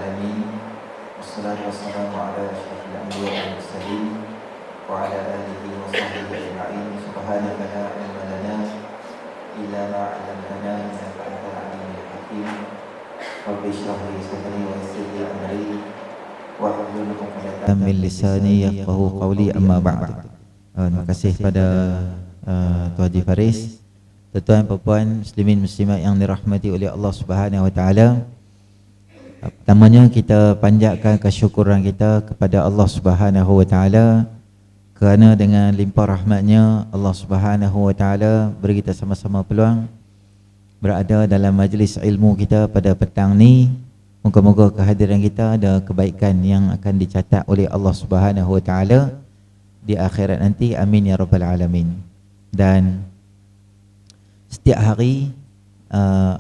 العالمين والصلاة والسلام على أشرف الأنبياء والمرسلين وعلى آله وصحبه أجمعين. سبحانك لا علم لنا إلا ما علمتنا إنك أنت العليم الحكيم. رب اشرح لي صدري ويسر لي أمري واحلل عقدة من لساني يفقهوا قولي. أما بعد. Terima kasih pada Tuan Haji Faris, tuan-tuan puan muslimin muslimat yang dirahmati oleh Allah Subhanahu wa taala. Pertamanya kita panjatkan kesyukuran kita kepada Allah Subhanahu wa taala kerana dengan limpah rahmatnya Allah Subhanahu wa taala beri kita sama-sama peluang berada dalam majlis ilmu kita pada petang ni. Moga-moga kehadiran kita ada kebaikan yang akan dicatat oleh Allah Subhanahu wa taala di akhirat nanti. Amin ya rabbal alamin. Dan setiap hari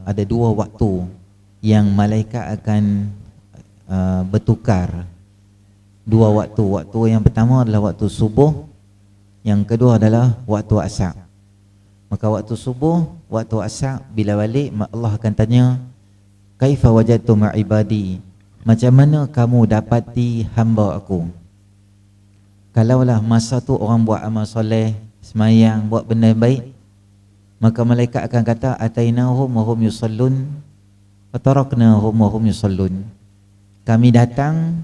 ada dua waktu yang malaikat akan bertukar. Dua waktu. Waktu yang pertama adalah waktu subuh, yang kedua adalah waktu asar. Maka waktu subuh, waktu asar, bila balik Allah akan tanya, kaifa wajadtum ibadi, macam mana kamu dapati hamba aku? Kalaulah masa tu orang buat amal soleh, semayang, buat benda baik, maka malaikat akan kata atainahum wa hum yusallun wa taraknahum wa hum yusallun. Kami datang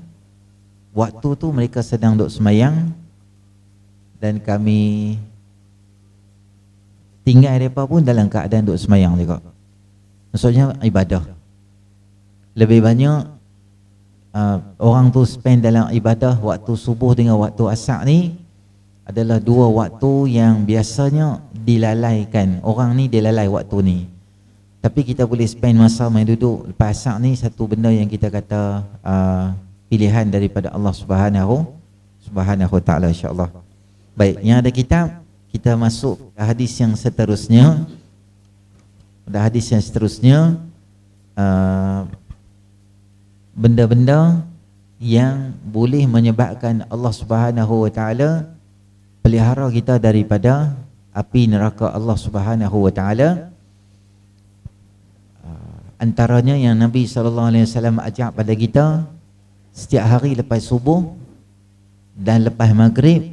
waktu tu mereka sedang duk semayang dan kami tinggal mereka pun dalam keadaan duk semayang juga. Maksudnya ibadah. Lebih banyak orang tu spend dalam ibadah waktu subuh dengan waktu asar ni adalah dua waktu yang biasanya dilalaikan. Orang ni dia lalai waktu ni. Tapi kita boleh spend masa main duduk lepas asar ni, satu benda yang kita kata pilihan daripada Allah Subhanahu wa taala, insya-Allah. Baik, yang ada kitab, kita masuk ke hadis yang seterusnya. Pada hadis yang seterusnya, benda-benda yang boleh menyebabkan Allah Subhanahu wa taala pelihara kita daripada api neraka Allah Subhanahu wa taala. Antaranya yang Nabi SAW ajak pada kita, setiap hari lepas subuh dan lepas maghrib,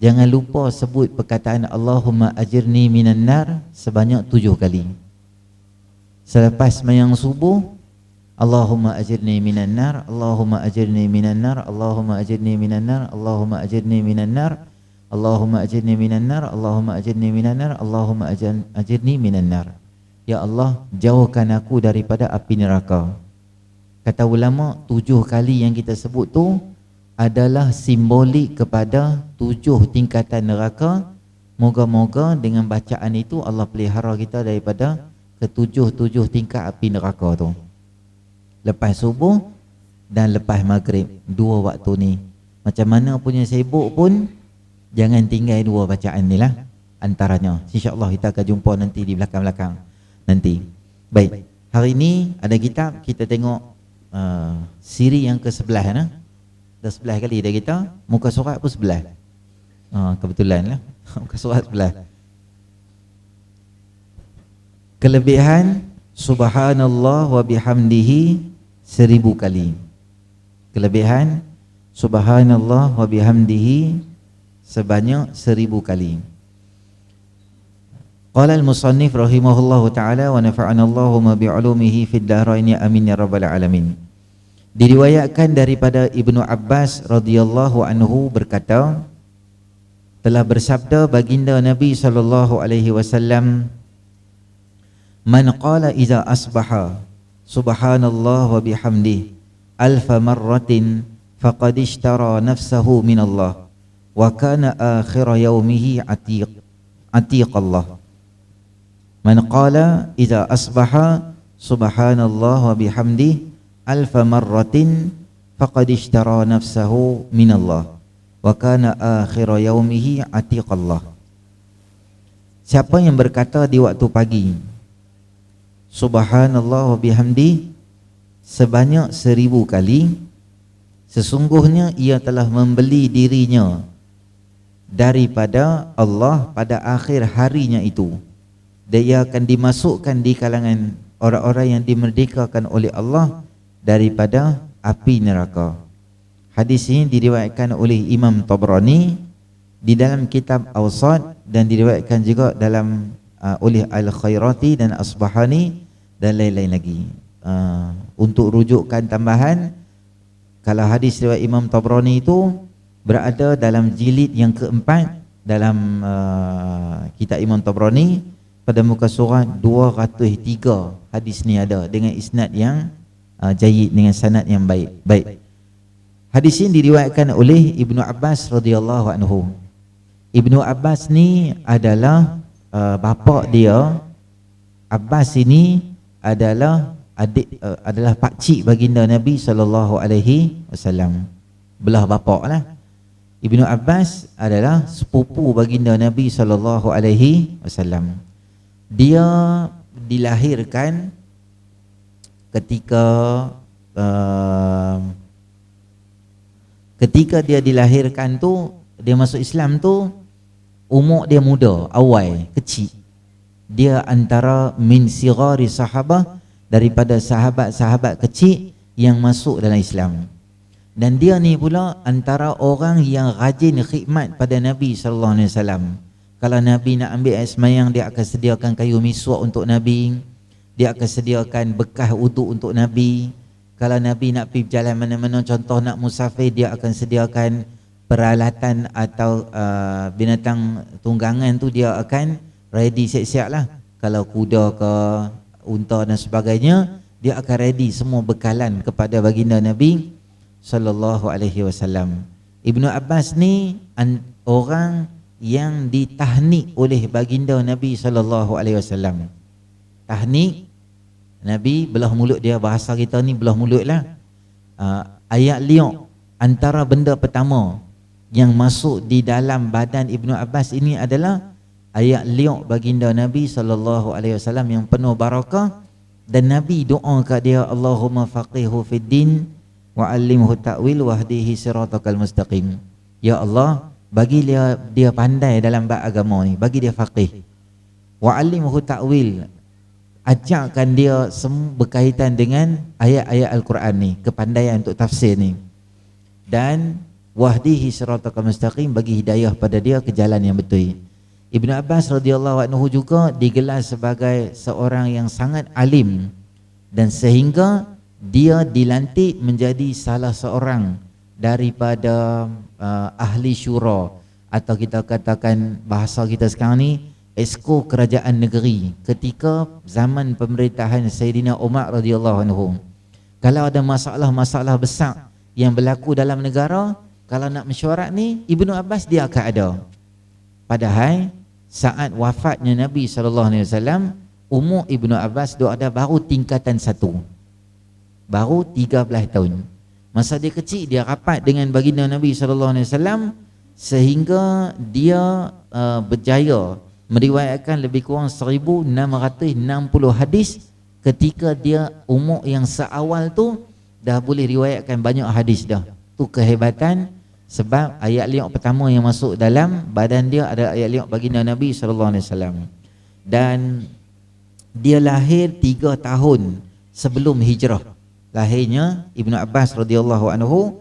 jangan lupa sebut perkataan Allahumma ajirni minan nar sebanyak 7 kali. Selepas sembahyang subuh, Allahumma ajirni minan nar, Allahumma ajirni minan nar, Allahumma ajirni minan nar, Allahumma ajirni minan nar, Allahumma ajirni minan nar, Allahumma ajirni minan nar, Allahumma ajirni minan nar. Ya Allah, jauhkan aku daripada api neraka. Kata ulama, 7 kali yang kita sebut tu adalah simbolik kepada 7 tingkatan neraka. Moga-moga dengan bacaan itu Allah pelihara kita daripada ketujuh tingkat api neraka tu. Lepas subuh dan lepas maghrib, 2 waktu ni. Macam mana punya sibuk pun, jangan tinggal 2 bacaan ni lah antaranya. InsyaAllah kita akan jumpa nanti di belakang-belakang nanti. Baik, hari ni ada kitab, kita tengok siri yang ke-11 nah? Dah 11 kali dah kita, muka surat pun 11. Kebetulan lah muka surat 11. Kelebihan subhanallah wa bihamdihi 1000 kali. Kelebihan subhanallah wa bihamdihi sebanyak 1000 kali. Qala al-musannif rahimahullahu ta'ala wa nafa'ana Allahumma bi'ulumihi fid dharain amin ya rabbal alamin. Diriwayatkan daripada Ibnu Abbas radhiyallahu anhu berkata, telah bersabda baginda Nabi sallallahu alaihi wasallam, man qala iza asbaha subhanallah wa bihamdihi alfa marratin faqad ishtara nafsahu minallah wa kana akhir yaumihi atiqallah. Man qala iza asbaha subhanallah wa bihamdihi alfa marratin faqad ishtara nafsahu minallah wa kana akhir yaumihi atiqallah. Siapa yang berkata di waktu pagi subhanallah wa bihamdi sebanyak 1000 kali, sesungguhnya ia telah membeli dirinya daripada Allah pada akhir harinya itu. Dia akan dimasukkan di kalangan orang-orang yang dimerdekakan oleh Allah daripada api neraka. Hadis ini diriwayatkan oleh Imam Tabrani di dalam kitab Awsat dan diriwayatkan juga dalam oleh Al-Khairati dan Asbahani dan lain-lain lagi. Untuk rujukan tambahan, kalau hadis riwayat Imam Tabrani itu berada dalam jilid yang keempat dalam kitab Imam Tabrani pada muka surah 203. Hadis ni ada dengan isnad yang jayyid, dengan sanad yang baik. Hadis ini diriwayatkan oleh Ibnu Abbas radhiyallahu anhu. Ibnu Abbas ni adalah bapa dia. Abbas ini adalah adalah pakcik baginda Nabi sallallahu alaihi wasallam. Belah bapa lah. Ibnu Abbas adalah sepupu baginda Nabi sallallahu alaihi wasallam. Dia dilahirkan ketika dia dilahirkan tu, dia masuk Islam tu umur dia muda, awal, kecil. Dia antara min sigari sahabah, daripada sahabat-sahabat kecil yang masuk dalam Islam. Dan dia ni pula antara orang yang rajin khidmat pada Nabi sallallahu alaihi wasallam. Kalau Nabi nak ambil air semayang, dia akan sediakan kayu miswak untuk Nabi. Dia akan sediakan bekas uduk untuk Nabi. Kalau Nabi nak pergi berjalan mana-mana, contoh nak musafir, dia akan sediakan peralatan atau binatang tunggangan tu, dia akan ready siap-siap lah. Kalau kuda ke unta dan sebagainya, dia akan ready semua bekalan kepada baginda Nabi sallallahu alaihi wasallam. Ibnu Abbas ni orang yang ditahnik oleh baginda Nabi sallallahu alaihi wasallam. Tahnik, Nabi belah mulut dia, bahasa kita ni belah mulut lah. Ayat liuk antara benda pertama yang masuk di dalam badan Ibnu Abbas ini adalah ayat liuk baginda Nabi sallallahu alaihi wasallam yang penuh barakah. Dan Nabi doa kat dia, Allahumma faqihhu fid din wa 'allimhu ta'wil wahdihi siratal mustaqim. Ya Allah, bagi dia pandai dalam bab agama ni, bagi dia faqih. Wa 'allimhu ta'wil, ajarkan dia semua berkaitan dengan ayat-ayat Al-Quran ni, kepandaian untuk tafsir ni. Dan wahdihi siratal mustaqim, bagi hidayah pada dia ke jalan yang betul. Ibnu Abbas radhiyallahu anhu juga digelar sebagai seorang yang sangat alim, dan sehingga dia dilantik menjadi salah seorang daripada ahli syura, atau kita katakan bahasa kita sekarang ni esko kerajaan negeri ketika zaman pemerintahan Sayyidina Umar radhiyallahu anhu. Kalau ada masalah-masalah besar yang berlaku dalam negara, kalau nak mesyuarat ni, Ibnu Abbas dia akan ada. Padahal saat wafatnya Nabi SAW, umur Ibnu Abbas dia ada baru tingkatan 1, baru 13 tahun. Masa dia kecil, dia rapat dengan baginda Nabi SAW, sehingga dia berjaya meriwayatkan lebih kurang 1660 hadis. Ketika dia umur yang seawal tu, dah boleh riwayatkan banyak hadis dah. Tu kehebatan. Sebab ayat liuk pertama yang masuk dalam badan dia adalah ayat liuk baginda Nabi SAW. Dan dia lahir 3 tahun sebelum hijrah. Lahirnya Ibnu Abbas radhiyallahu anhu.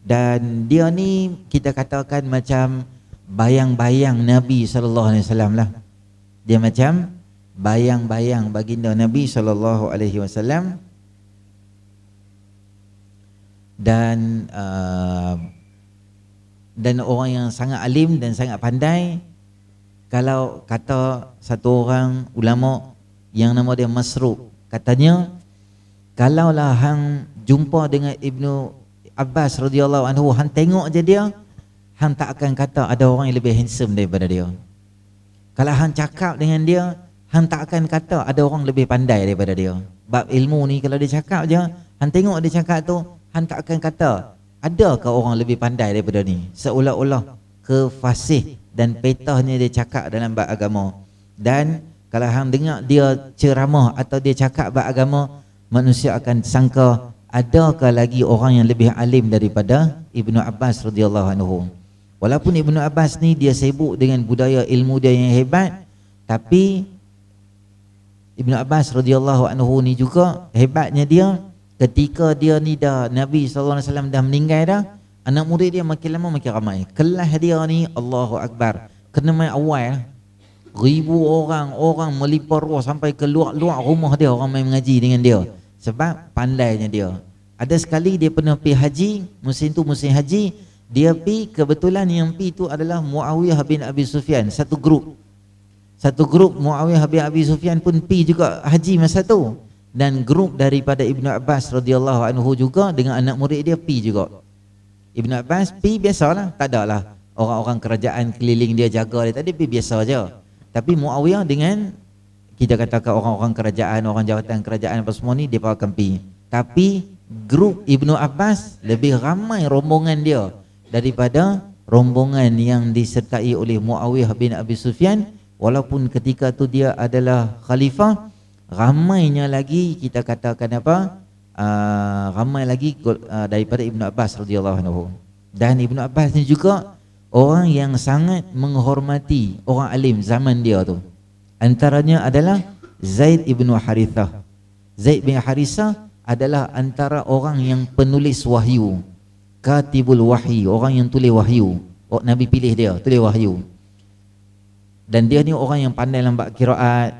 Dan dia ni kita katakan macam bayang-bayang Nabi SAW lah. Dia macam bayang-bayang baginda Nabi SAW. Dan orang yang sangat alim dan sangat pandai. Kalau kata satu orang ulama yang nama dia Masruq, katanya, kalaulah hang jumpa dengan Ibnu Abbas radhiyallahu anhu, hang tengok je dia, hang tak akan kata ada orang yang lebih handsome daripada dia. Kalau hang cakap dengan dia, hang tak akan kata ada orang lebih pandai daripada dia. Bab ilmu ni kalau dia cakap je, hang tengok dia cakap tu, hang tak akan kata adakah orang lebih pandai daripada ni. Seolah-olah kefasih dan petahnya dia cakap dalam bab agama. Dan kalau hang dengar dia ceramah atau dia cakap bab agama, manusia akan sangka adakah lagi orang yang lebih alim daripada Ibnu Abbas radhiyallahu anhu. Walaupun Ibnu Abbas ni dia sibuk dengan budaya ilmu dia yang hebat, tapi Ibnu Abbas radhiyallahu anhu ni juga hebatnya dia ketika dia ni dah Nabi SAW dah meninggal dah, anak murid dia makin lama makin ramai. Kelas dia ni Allahu Akbar, kena main awal, ribu orang melipar ruah sampai ke luar rumah dia, orang main mengaji dengan dia sebab pandainya dia. Ada sekali dia pernah pergi haji, musim haji, dia pergi, kebetulan yang pergi tu adalah Muawiyah bin Abi Sufyan, satu grup Muawiyah bin Abi Sufyan pun pergi juga haji masa tu, dan grup daripada Ibnu Abbas radhiyallahu anhu juga dengan anak murid dia pergi juga. Ibnu Abbas pergi biasalah, tak ada lah orang-orang kerajaan keliling dia jaga dia, tadi pergi biasa je. Tapi Muawiyah dengan kita katakan orang-orang kerajaan, orang jawatan kerajaan apa semua ni, dia akan pergi. Tapi grup Ibnu Abbas lebih ramai rombongan dia daripada rombongan yang disertai oleh Muawiyah bin Abi Sufyan. Walaupun ketika tu dia adalah khalifah, ramainya lagi kita katakan apa, ramai lagi daripada Ibnu Abbas radhiyallahu anhu. Dan Ibnu Abbas ni juga orang yang sangat menghormati orang alim zaman dia tu. Antaranya adalah Zaid ibnu Harithah. Zaid bin Harithah adalah antara orang yang penulis wahyu, katibul wahyi, orang yang tulis wahyu. Nabi pilih dia tulis wahyu. Dan dia ni orang yang pandai dalam bab qiraat,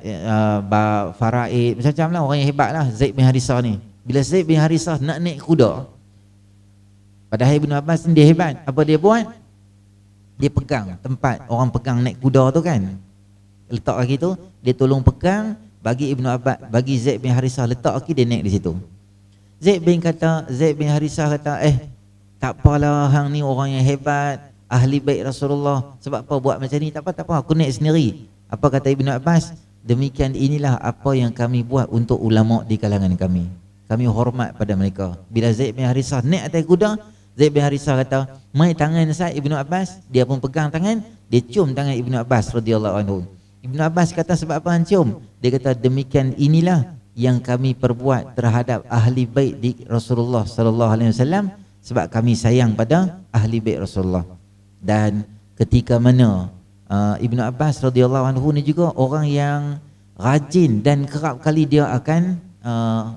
bab faraid, macam-macam lah, orang yang hebat lah Zaid bin Harithah ni. Bila Zaid bin Harithah nak naik kuda, padahal Ibnu Abbas ni dia hebat, apa dia buat? Dia pegang tempat orang pegang naik kuda tu kan, letak kaki tu, dia tolong pegang, bagi Ibnu Abbas, bagi Zaid bin Harithah letak kaki, dia naik di situ. Zaid bin Harithah kata, tak apalah, hang ni orang yang hebat, ahli baik Rasulullah, sebab apa buat macam ni? Tak apa, aku naik sendiri. Apa kata Ibnu Abbas? Demikian inilah apa yang kami buat untuk ulama di kalangan kami. Kami hormat pada mereka. Bila Zaid bin Harithah naik atas kuda, Zaid bin Harithah kata, mai tangan saya Ibnu Abbas. Dia pun pegang tangan, dia cium tangan Ibnu Abbas radhiyallahu anhu. Ibnu Abbas kata, sebab apa hang cium? Dia kata, demikian inilah yang kami perbuat terhadap ahli bait di Rasulullah sallallahu alaihi wasallam, sebab kami sayang pada ahli bait Rasulullah. Dan ketika mana Ibnu Abbas radhiyallahu anhu ni juga orang yang rajin, dan kerap kali dia akan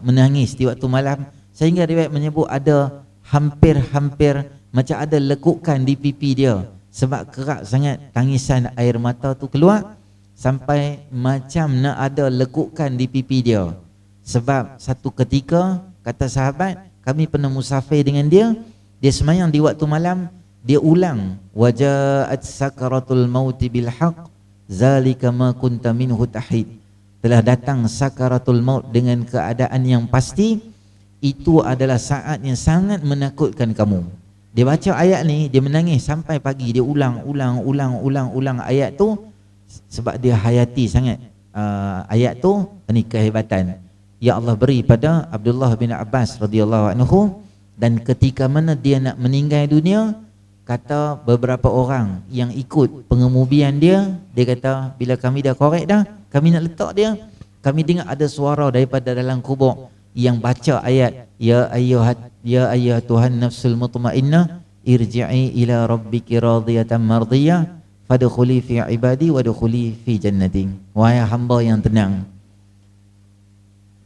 menangis di waktu malam, sehingga riwayat menyebut ada hampir macam ada lekukan di pipi dia, sebab kerap sangat tangisan air mata tu keluar, sampai macam nak ada lekukan di pipi dia. Sebab satu ketika, kata sahabat, kami pernah musafir dengan dia sembahyang di waktu malam, dia ulang, wajaat sakaratul mauti bil haq zalika ma kunta minhu tahid. Telah datang sakaratul maut dengan keadaan yang pasti, itu adalah saat yang sangat menakutkan kamu. Dia baca ayat ni, dia menangis sampai pagi, dia ulang ayat tu, sebab dia hayati sangat ayat tu. Ini kehebatan yang Allah beri pada Abdullah bin Abbas radhiyallahu anhu. Dan ketika mana dia nak meninggal dunia, kata beberapa orang yang ikut pengemubian dia kata, bila kami dah korek dah, kami nak letak dia, kami dengar ada suara daripada dalam kubur yang baca ayat, ya ayyuhatuhan nafsul mutmainnah irji'i ila rabbiki radiyatan mardiyah fadkhuli fi ibadi wadkhuli fi jannati. Wahai hamba yang tenang,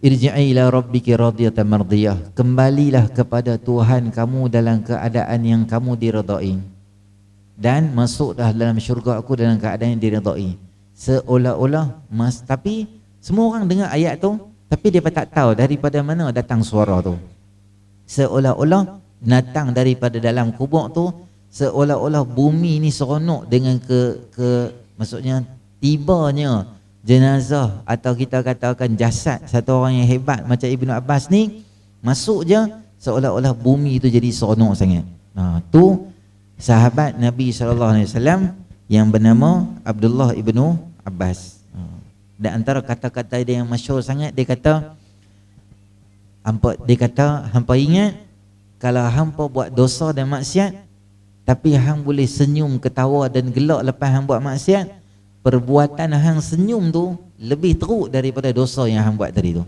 irji'i ila rabbiki radiyatan mardiyah, kembalilah kepada Tuhan kamu dalam keadaan yang kamu diredai, dan masuklah dalam syurga aku dalam keadaan yang diredai. Seolah-olah tapi semua orang dengar ayat tu, tapi dia tak tahu daripada mana datang suara tu. Seolah-olah datang daripada dalam kubur tu, seolah-olah bumi ni seronok dengan maksudnya tibanya jenazah, atau kita katakan jasad satu orang yang hebat macam Ibnu Abbas ni, masuk je seolah-olah bumi itu jadi seronok sangat. Tu sahabat Nabi SAW yang bernama Abdullah ibnu Abbas. Dan antara kata-kata dia yang masyhur sangat, dia kata hampa ingat, kalau hampa buat dosa dan maksiat, tapi hang boleh senyum, ketawa dan gelak lepas hang buat maksiat, perbuatan hang senyum tu lebih teruk daripada dosa yang hang buat tadi tu.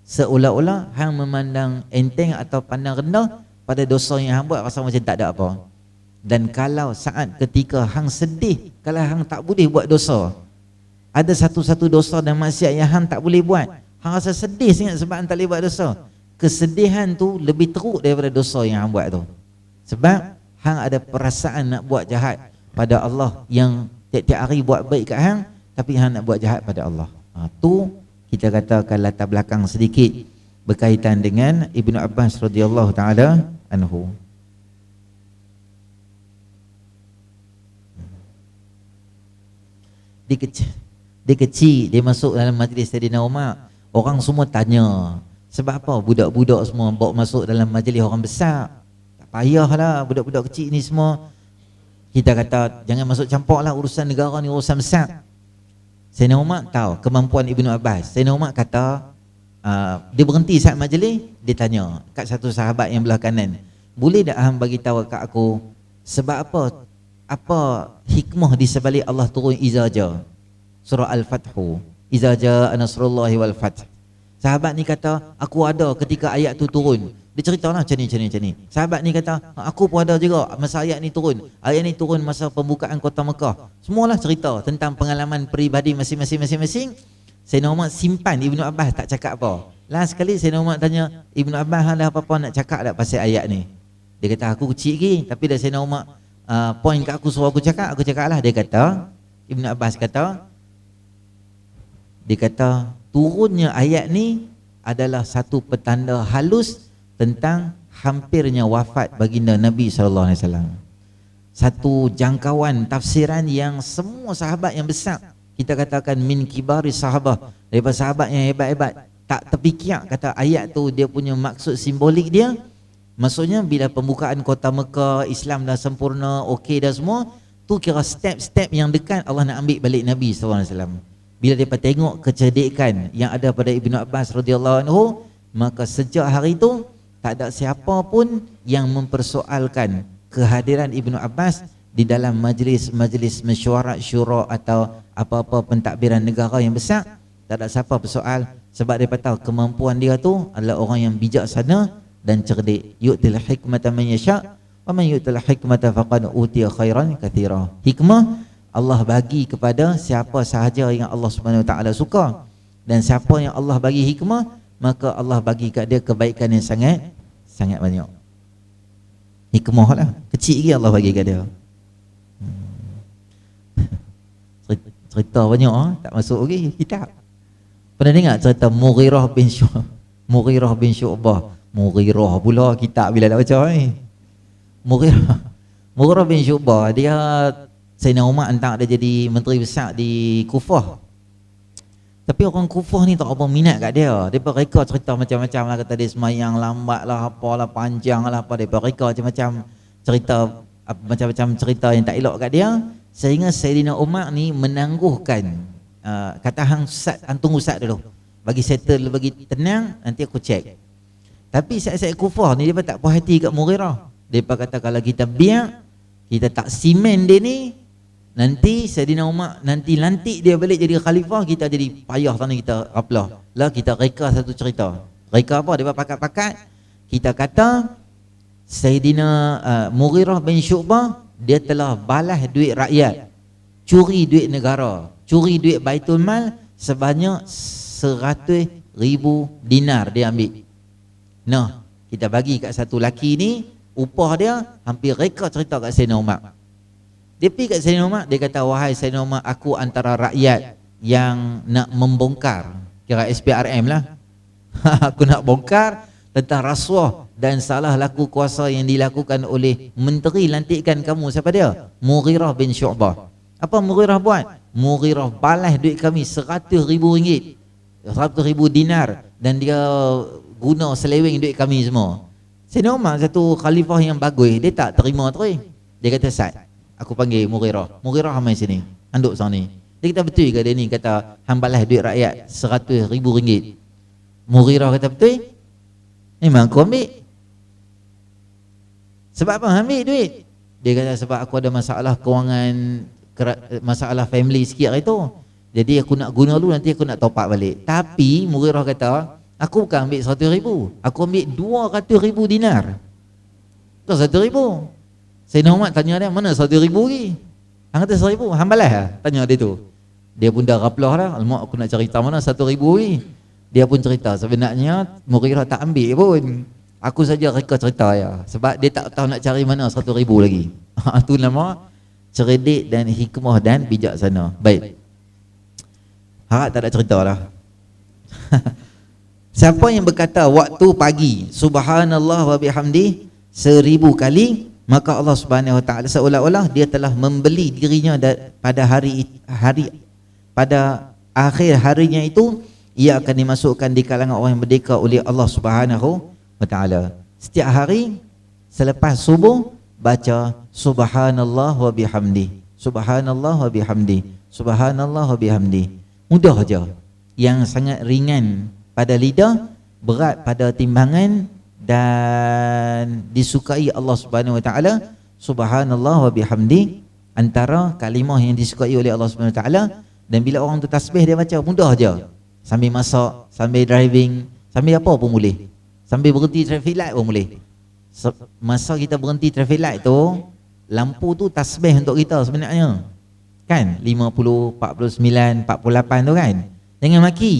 Seolah-olah hang memandang enteng atau pandang rendah pada dosa yang hang buat, rasa macam tak ada apa. Dan kalau saat ketika hang sedih, kalau hang tak boleh buat dosa, ada satu-satu dosa dan maksiat yang hang tak boleh buat, hang rasa sedih sangat sebab hang tak boleh buat dosa, kesedihan tu lebih teruk daripada dosa yang hang buat tu. Sebab hang ada perasaan nak buat jahat pada Allah yang tiap-tiap hari buat baik kat hang, tapi hang nak buat jahat pada Allah. Tu kita katakan latar belakang sedikit berkaitan dengan Ibnu Abbas radhiyallahu taala anhu. Dia kecil, dia masuk dalam majlis Saidina Umar, orang semua tanya, sebab apa budak-budak semua bawa masuk dalam majlis orang besar? Tak payahlah budak-budak kecil ni semua. Kita kata jangan masuk campurlah urusan negara ni, urusan besar. Saidina Umar tahu kemampuan Ibnu Abbas. Saidina Umar kata, dia berhenti saat majlis, dia tanya kat satu sahabat yang belah kanan, boleh tak hang bagi tahu kat aku sebab apa hikmah di sebalik Allah turun iza ja, surah Al-Fathu, iza jaa nasrullahi wal fath. Sahabat ni kata, aku ada ketika ayat tu turun. Dia ceritalah macam ni. Sahabat ni kata, aku pun ada juga masa ayat ni turun. Ayat ni turun masa pembukaan kota Mekah. Semualah cerita tentang pengalaman peribadi masing-masing. Sayyidina Umar simpan, Ibnu Abbas tak cakap apa. Last sekali Sayyidina Umar tanya, Ibnu Abbas ada apa-apa nak cakap tak pasal ayat ni? Dia kata, aku kecil lagi, tapi dah Sayyidina Umar point kat aku suruh aku cakap lah. Dia kata, Ibnu Abbas kata, turunnya ayat ni adalah satu petanda halus tentang hampirnya wafat baginda Nabi SAW. Satu jangkauan tafsiran yang semua sahabat yang besar, kita katakan min kibari sahabah, daripada sahabat yang hebat-hebat, tak terfikir kata ayat tu dia punya maksud simbolik dia. Maksudnya bila pembukaan kota Mekah, Islam dah sempurna, okey dah semua, tu kira step-step yang dekat Allah nak ambil balik Nabi SAW. Bila mereka tengok kecerdikan yang ada pada Ibnu Abbas radhiyallahu anhu, maka sejak hari itu tak ada siapa pun yang mempersoalkan kehadiran Ibnu Abbas di dalam majlis mesyuarat syura atau apa-apa pentadbiran negara yang besar. Tak ada siapa bersoal, sebab mereka tahu kemampuan dia tu adalah orang yang bijaksana dan cerdik. Yu'til hikmata man yasha wa man yu'til hikmata faqad utiya khairan katsira. Hikmah Allah bagi kepada siapa sahaja yang Allah Subhanahu Wa Taala suka, dan siapa yang Allah bagi hikmah, maka Allah bagi kat dia kebaikan yang sangat banyak. Hikmah lah, kecil lagi Allah bagi kat dia. Cerita banyak tak masuk lagi kitab. Pernah dengar cerita Mughirah bin Syu'bah? Mughirah pula kitab bila nak baca ni. Mughirah bin Syu'bah, dia Sayyidina Umar hantar dia jadi menteri besar di Kufah. Tapi orang Kufah ni tak apa minat kat dia. Dia reka cerita macam-macam lah, kata dia semayang lambat lah, apalah panjang lah apa. Dia reka macam-macam cerita yang tak elok kat dia, sehingga Sayyidina Umar ni menangguhkan, kata hang tunggu sat dulu, bagi settle, bagi tenang, nanti aku cek. Tapi saat-saat Kufah ni dia tak puas hati kat Mughirah. Dia kata kalau kita biar, kita tak simen dia ni, nanti Sayyidina Umar nanti lantik dia balik jadi khalifah, kita jadi payah sana, kita raplah. Lah kita reka satu cerita. Reka apa? Dia pakat-pakat. Kita kata Sayyidina Mughirah bin Syu'bah, dia telah balas duit rakyat, curi duit negara, curi duit Baitul Mal sebanyak 100,000 dinar dia ambil. Nah, kita bagi kat satu laki ni upah dia, hampir reka cerita kat Sayyidina Umar. Dia pergi kat Sayyidina Umar, dia kata, wahai Sayyidina Umar, aku antara rakyat yang nak membongkar, kira SPRM lah. Aku nak bongkar tentang rasuah dan salah laku kuasa yang dilakukan oleh menteri lantikan kamu. Siapa dia? Mughirah bin Syu'bah. Apa Mughirah buat? Mughirah balas duit kami 100,000 ringgit, 100,000 dinar, dan dia guna seleweng duit kami semua. Sayyidina Umar satu khalifah yang bagus, dia tak terima terus. Dia kata, Sat, aku panggil Mughirah. Mughirah mai sini, anduk sana ni. Dia kata, betul ke dia ni kata hang balas duit rakyat 100,000 ringgit? Mughirah kata, betul. Memang aku ambil. Sebab apa ambil duit? Dia kata, sebab aku ada masalah kewangan, masalah family sikit hari tu. Jadi aku nak guna dulu, nanti aku nak top up balik. Tapi Mughirah kata, aku bukan ambil 100,000, aku ambil 200,000 dinar. Tu 100,000. Sayyidina Umar tanya dia, mana 100,000 lagi? Hang kata 100,000, hang balas lah? Tanya dia tu. Dia pun dah raplah lah, alamak aku nak cerita mana 100,000 lagi. Dia pun cerita sebenarnya Mughirah tak ambil pun. Aku saja reka cerita ya. Sebab dia tak tahu nak cari mana 100,000 lagi. Itu nama cerdik dan hikmah dan bijaksana. Baik. Harap tak ada cerita lah. Siapa yang berkata waktu pagi subhanallah wa bihamdi 1000 kali, maka Allah Subhanahu wa taala seolah-olah dia telah membeli dirinya pada pada akhir harinya itu, ia akan dimasukkan di kalangan orang yang merdeka oleh Allah Subhanahu wa taala. Setiap hari selepas subuh baca subhanallah wa bihamdi, subhanallah wa bihamdi, subhanallah wa bihamdi. Mudah aja. Yang sangat ringan pada lidah, berat pada timbangan dan disukai Allah Subhanahu wa taala. Subhanallah wa bihamdi antara kalimah yang disukai oleh Allah Subhanahu wa taala. Dan bila orang tu tasbih dia baca, mudah aja. Sambil masak, sambil driving, sambil apa pun boleh. Sambil berhenti traffic light pun boleh. Masa kita berhenti traffic light tu, lampu tu tasbih untuk kita sebenarnya. Kan? 50, 49, 48 tu kan? Jangan maki.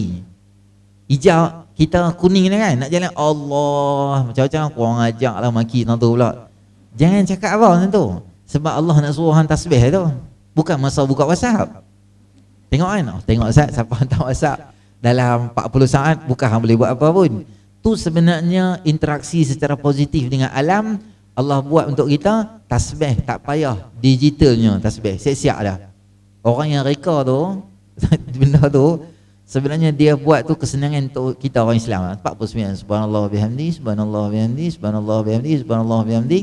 Hijau, kita kuning ni kan? Nak jalan Allah, macam-macam korang ajak lah maki tu pula. Jangan cakap apa macam tu. Sebab Allah nak suruh hang tasbih tu. Bukan masa buka WhatsApp. Tengok kan? Tengok Ustaz, siapa hantar WhatsApp dalam 40 saat, bukan hang boleh buat apa pun. Tu sebenarnya interaksi secara positif dengan alam. Allah buat untuk kita tasbih, tak payah digitalnya tasbih, siap-siap dah. Orang yang reka tu benda tu sebenarnya dia buat tu kesenangan untuk kita orang Islam. 49 subhanallah bihamdi, subhanallah bihamdi, subhanallah bihamdi, subhanallah bihamdi.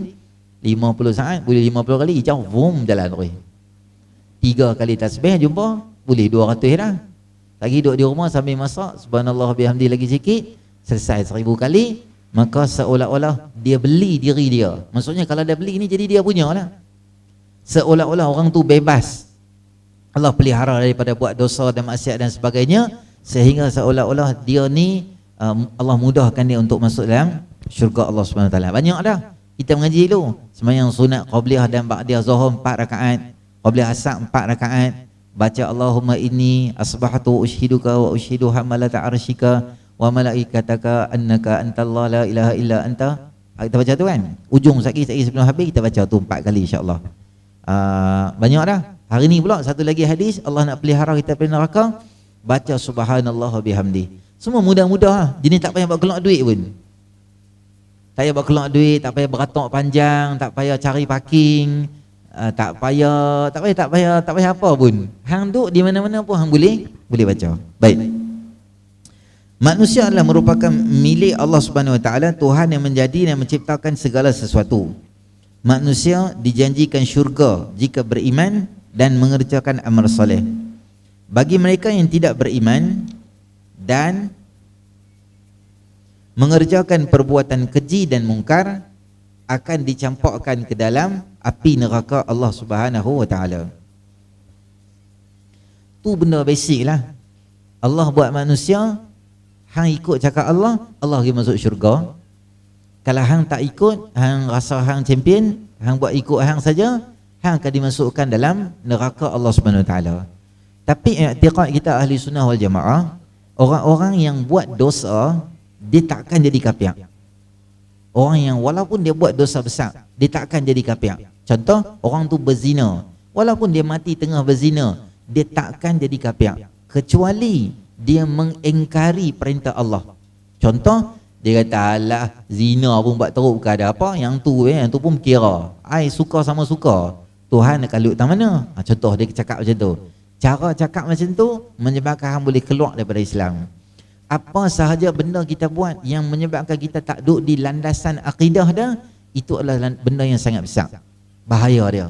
50 saat boleh 50 kali, jauh boom jalan terus. 3 kali tasbih jumpa boleh 200 dah. Lagi duduk di rumah sambil masak subhanallah bihamdi lagi sikit, selesai 1000 kali. Maka seolah-olah dia beli diri dia. Maksudnya kalau dia beli ni jadi dia punya lah. Seolah-olah orang tu bebas. Allah pelihara daripada buat dosa dan maksiat dan sebagainya, sehingga seolah-olah dia ni Allah mudahkan dia untuk masuk dalam syurga Allah SWT. Banyak dah kita mengaji dulu. Sembahyang sunat qabliyah dan ba'diyah zuhur 4 rakaat, qabliyah asar 4 rakaat, baca Allahumma inni asbahtu ushiduka wa ushidu hamalata arshika wa malaikataka annaka antallah la ilaha illa anta. Kita baca tu kan, ujung sekali sebelum habis kita baca tu 4 kali insya-Allah. Banyak dah. Hari ni pula satu lagi hadis, Allah nak pelihara kita dari neraka, baca subhanallah bihamdi. Semua mudah-mudah lah. Jadi tak payah buat keluar duit pun. Tak payah buat keluar duit, tak payah beratok panjang, tak payah cari parking, tak payah apa pun. Hang duduk di mana-mana pun hang boleh baca. Baik. Manusia adalah merupakan milik Allah Subhanahu wa taala, Tuhan yang menjadi dan menciptakan segala sesuatu. Manusia dijanjikan syurga jika beriman dan mengerjakan amal soleh. Bagi mereka yang tidak beriman dan mengerjakan perbuatan keji dan mungkar, akan dicampakkan ke dalam api neraka Allah Subhanahu wa taala. Tu benda basic lah. Allah buat manusia, hang ikut cakap Allah, Allah pergi masuk syurga. Kalau hang tak ikut, hang rasa hang champion, hang buat ikut hang saja, hang akan dimasukkan dalam neraka Allah Subhanahu Wa Taala. Tapi i'tiqad kita ahli sunnah wal jamaah, orang-orang yang buat dosa dia takkan jadi kafir. Orang yang walaupun dia buat dosa besar, dia takkan jadi kafir. Contoh, orang tu berzina, walaupun dia mati tengah berzina, dia takkan jadi kafir kecuali dia mengingkari perintah Allah. Contoh, dia kata alah zina pun buat teruk, bukan ada apa, yang tu pun kira ai suka sama suka, Tuhan akan lut tang mana. Contoh dia cakap macam tu. Cara cakap macam tu menyebabkan hang boleh keluar daripada Islam. Apa sahaja benda kita buat yang menyebabkan kita tak duduk di landasan akidah dah, itu adalah benda yang sangat besar. Bahaya dia.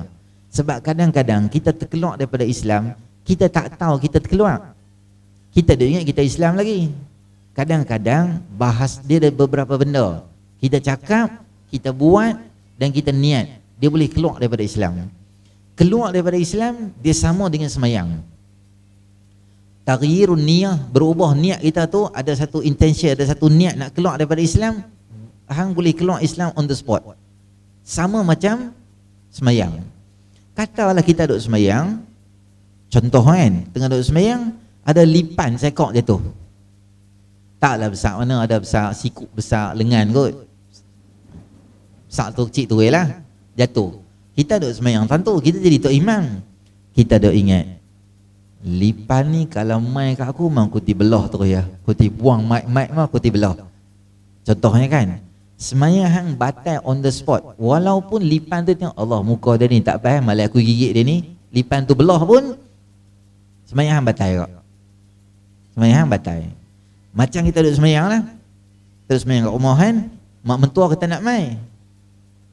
Sebab kadang-kadang kita terkeluar daripada Islam, kita tak tahu kita terkeluar. Kita dah ingat kita Islam lagi. Kadang-kadang bahas dia ada beberapa benda. Kita cakap, kita buat dan kita niat, dia boleh keluar daripada Islam. Keluar daripada Islam, dia sama dengan semayang. Taghyirun niyah, berubah niat kita tu, ada satu intention, ada satu niat nak keluar daripada Islam, hang boleh keluar Islam on the spot. Sama macam semayang. Katalah kita duduk semayang, contoh kan, tengah duduk semayang, ada lipan sekok jatuh. Taklah besar mana, ada besar sikut, besar lengan kot. Besar tu kecil tu lah, jatuh. Kita duk semayang tentu, kita jadi tok imam. Kita duk ingat, lipan ni kalau mai kat aku memang kuti belah terus ya. Kuti buang mic mah kuti belah. Contohnya kan, semayang hang batal on the spot. Walaupun lipan tu tengok, Allah muka dia ni tak faham, malah aku gigit dia ni, lipan tu belah pun semayang hang batal kok. Semayang hang batal. Macam kita duduk semayang lah, terus semayang kat rumah kan, mak mentua kita nak mai.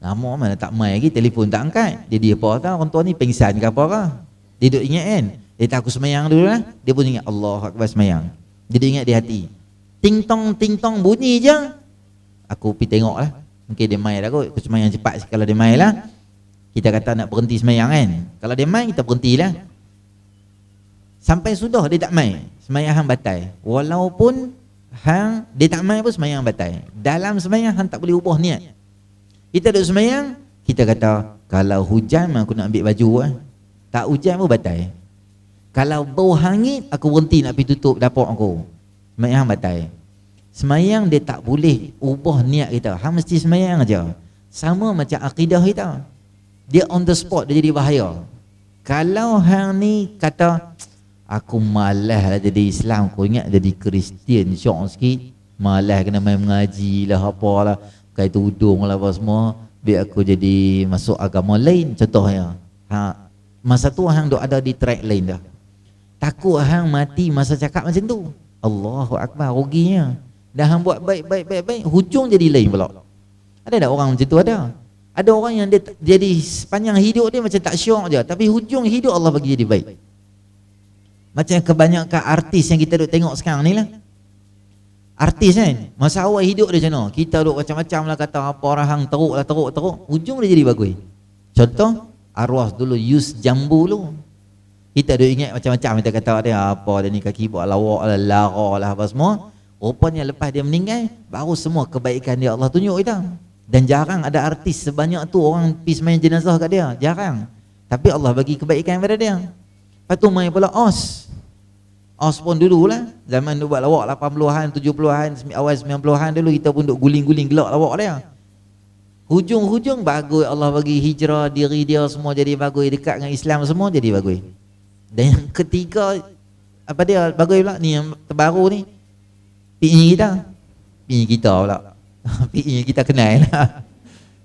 Lama mana tak mai lagi, telefon tak angkat. Dia apa tahu orang tua ni pengsan ke apa ke. Dia duduk ingat kan, dia tak aku semayang dulu lah, dia pun ingat Allah Akbar semayang. Dia duduk ingat di hati, ting tong bunyi je, aku pergi tengok lah, mungkin dia mai dah kot. Aku semayang cepat kalau dia mai lah. Kita kata nak berhenti semayang kan, kalau dia mai kita berhentilah. Sampai sudah dia tak mai, semayang hang batal. Walaupun hang dia tak mai pun semayang batal. Dalam semayang hang tak boleh ubah niat. Kita duduk semayang, kita kata kalau hujan aku nak ambil baju lah. Tak hujan pun batal. Kalau bau hangit aku berhenti nak pergi tutup dapur aku, semayang batal. Semayang dia tak boleh ubah niat kita, hang mesti semayang aja. Sama macam akidah kita, dia on the spot, dia jadi bahaya. Kalau hang ni kata aku malas lah jadi Islam, aku ingat jadi Kristian syok sikit, malas kena main mengaji lah apalah, pakai tudung lah apa semua, biar aku jadi masuk agama lain contohnya. Masa tu hang duk ada di track lain dah. Takut hang mati masa cakap macam tu. Allahu Akbar, ruginya. Dah hang buat baik, hujung jadi lain pula. Ada tak orang macam tu? Ada orang yang dia jadi sepanjang hidup dia macam tak syok je, tapi hujung hidup Allah bagi jadi baik. Macam kebanyakan artis yang kita duk tengok sekarang ni lah. Artis kan, masa awal hidup dia macam mana, kita duk macam-macam lah kata apa orang hang teruk, hujung dia jadi bagus. Contoh, arwah dulu Yus Jambu dulu. Kita duk ingat macam-macam, kita kata dia apa dia ni kaki buat lawak lah, lara lah apa semua. Rupanya lepas dia meninggal, baru semua kebaikan dia Allah tunjuk kita. Dan jarang ada artis sebanyak tu orang pergi semayang jenazah kat dia, jarang. Tapi Allah bagi kebaikan pada dia. Lepas tu main pula Os pun dululah, zaman dia buat lawak 80-an, 70-an, awal 90-an dulu, kita pun duk guling-guling gelak lawak dia. Hujung-hujung bagus, Allah bagi hijrah, diri dia semua jadi bagus, dekat dengan Islam semua jadi bagus. Dan yang ketiga, apa dia bagus pula ni yang terbaru ni, PI kita pula. PI kita kenal lah.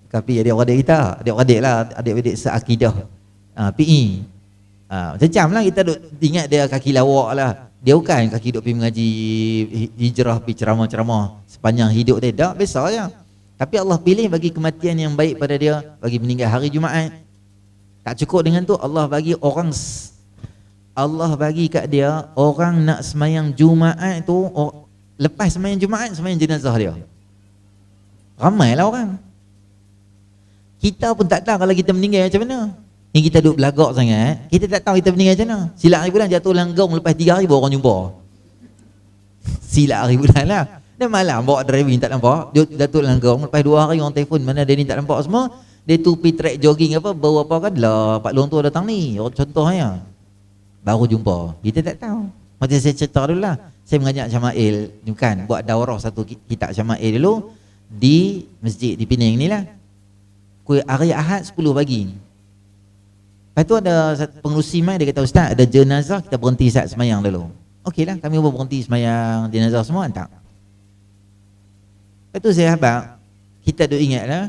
Tapi adik-adik kita, adik-adik lah, adik-adik seakidah. PI. Macam lah kita duk ingat dia kaki lawak lah. Dia bukan kaki duk pergi mengaji, hijrah, pergi ceramah-ceramah sepanjang hidup dia. Tak, biasa je. Tapi Allah pilih bagi kematian yang baik pada dia, bagi meninggal hari Jumaat. Tak cukup dengan tu, Allah bagi kat dia orang nak semayang Jumaat tu, lepas semayang Jumaat, semayang jenazah dia. Ramailah orang. Kita pun tak tahu kalau kita meninggal macam mana. Ni kita duduk belagak sangat, kita tak tahu kita meninggal macam mana. Silap hari bulan jatuh langgong, lepas 3 hari baru orang jumpa. Silap hari bulan lah. Dan malam bawa driving tak nampak, dia jatuh langgong, lepas 2 hari orang telefon mana dia ni tak nampak semua. Dia tu pergi track jogging apa, baru apa kan lah, Pak Long tu datang ni, contohnya. Baru jumpa, kita tak tahu. Macam saya cerita dulu lah, saya mengajak Syama'il, bukan, buat daurah satu kitab Syama'il dulu, di masjid di Penang ni lah. Hari Ahad 10 pagi. Lepas tu ada pengerusi mai, dia kata, Ustaz ada jenazah, kita berhenti saat semayang dulu. Okey lah, kami pun berhenti semayang jenazah semua, tak. Lepas tu saya habaq, kita duk ingat lah,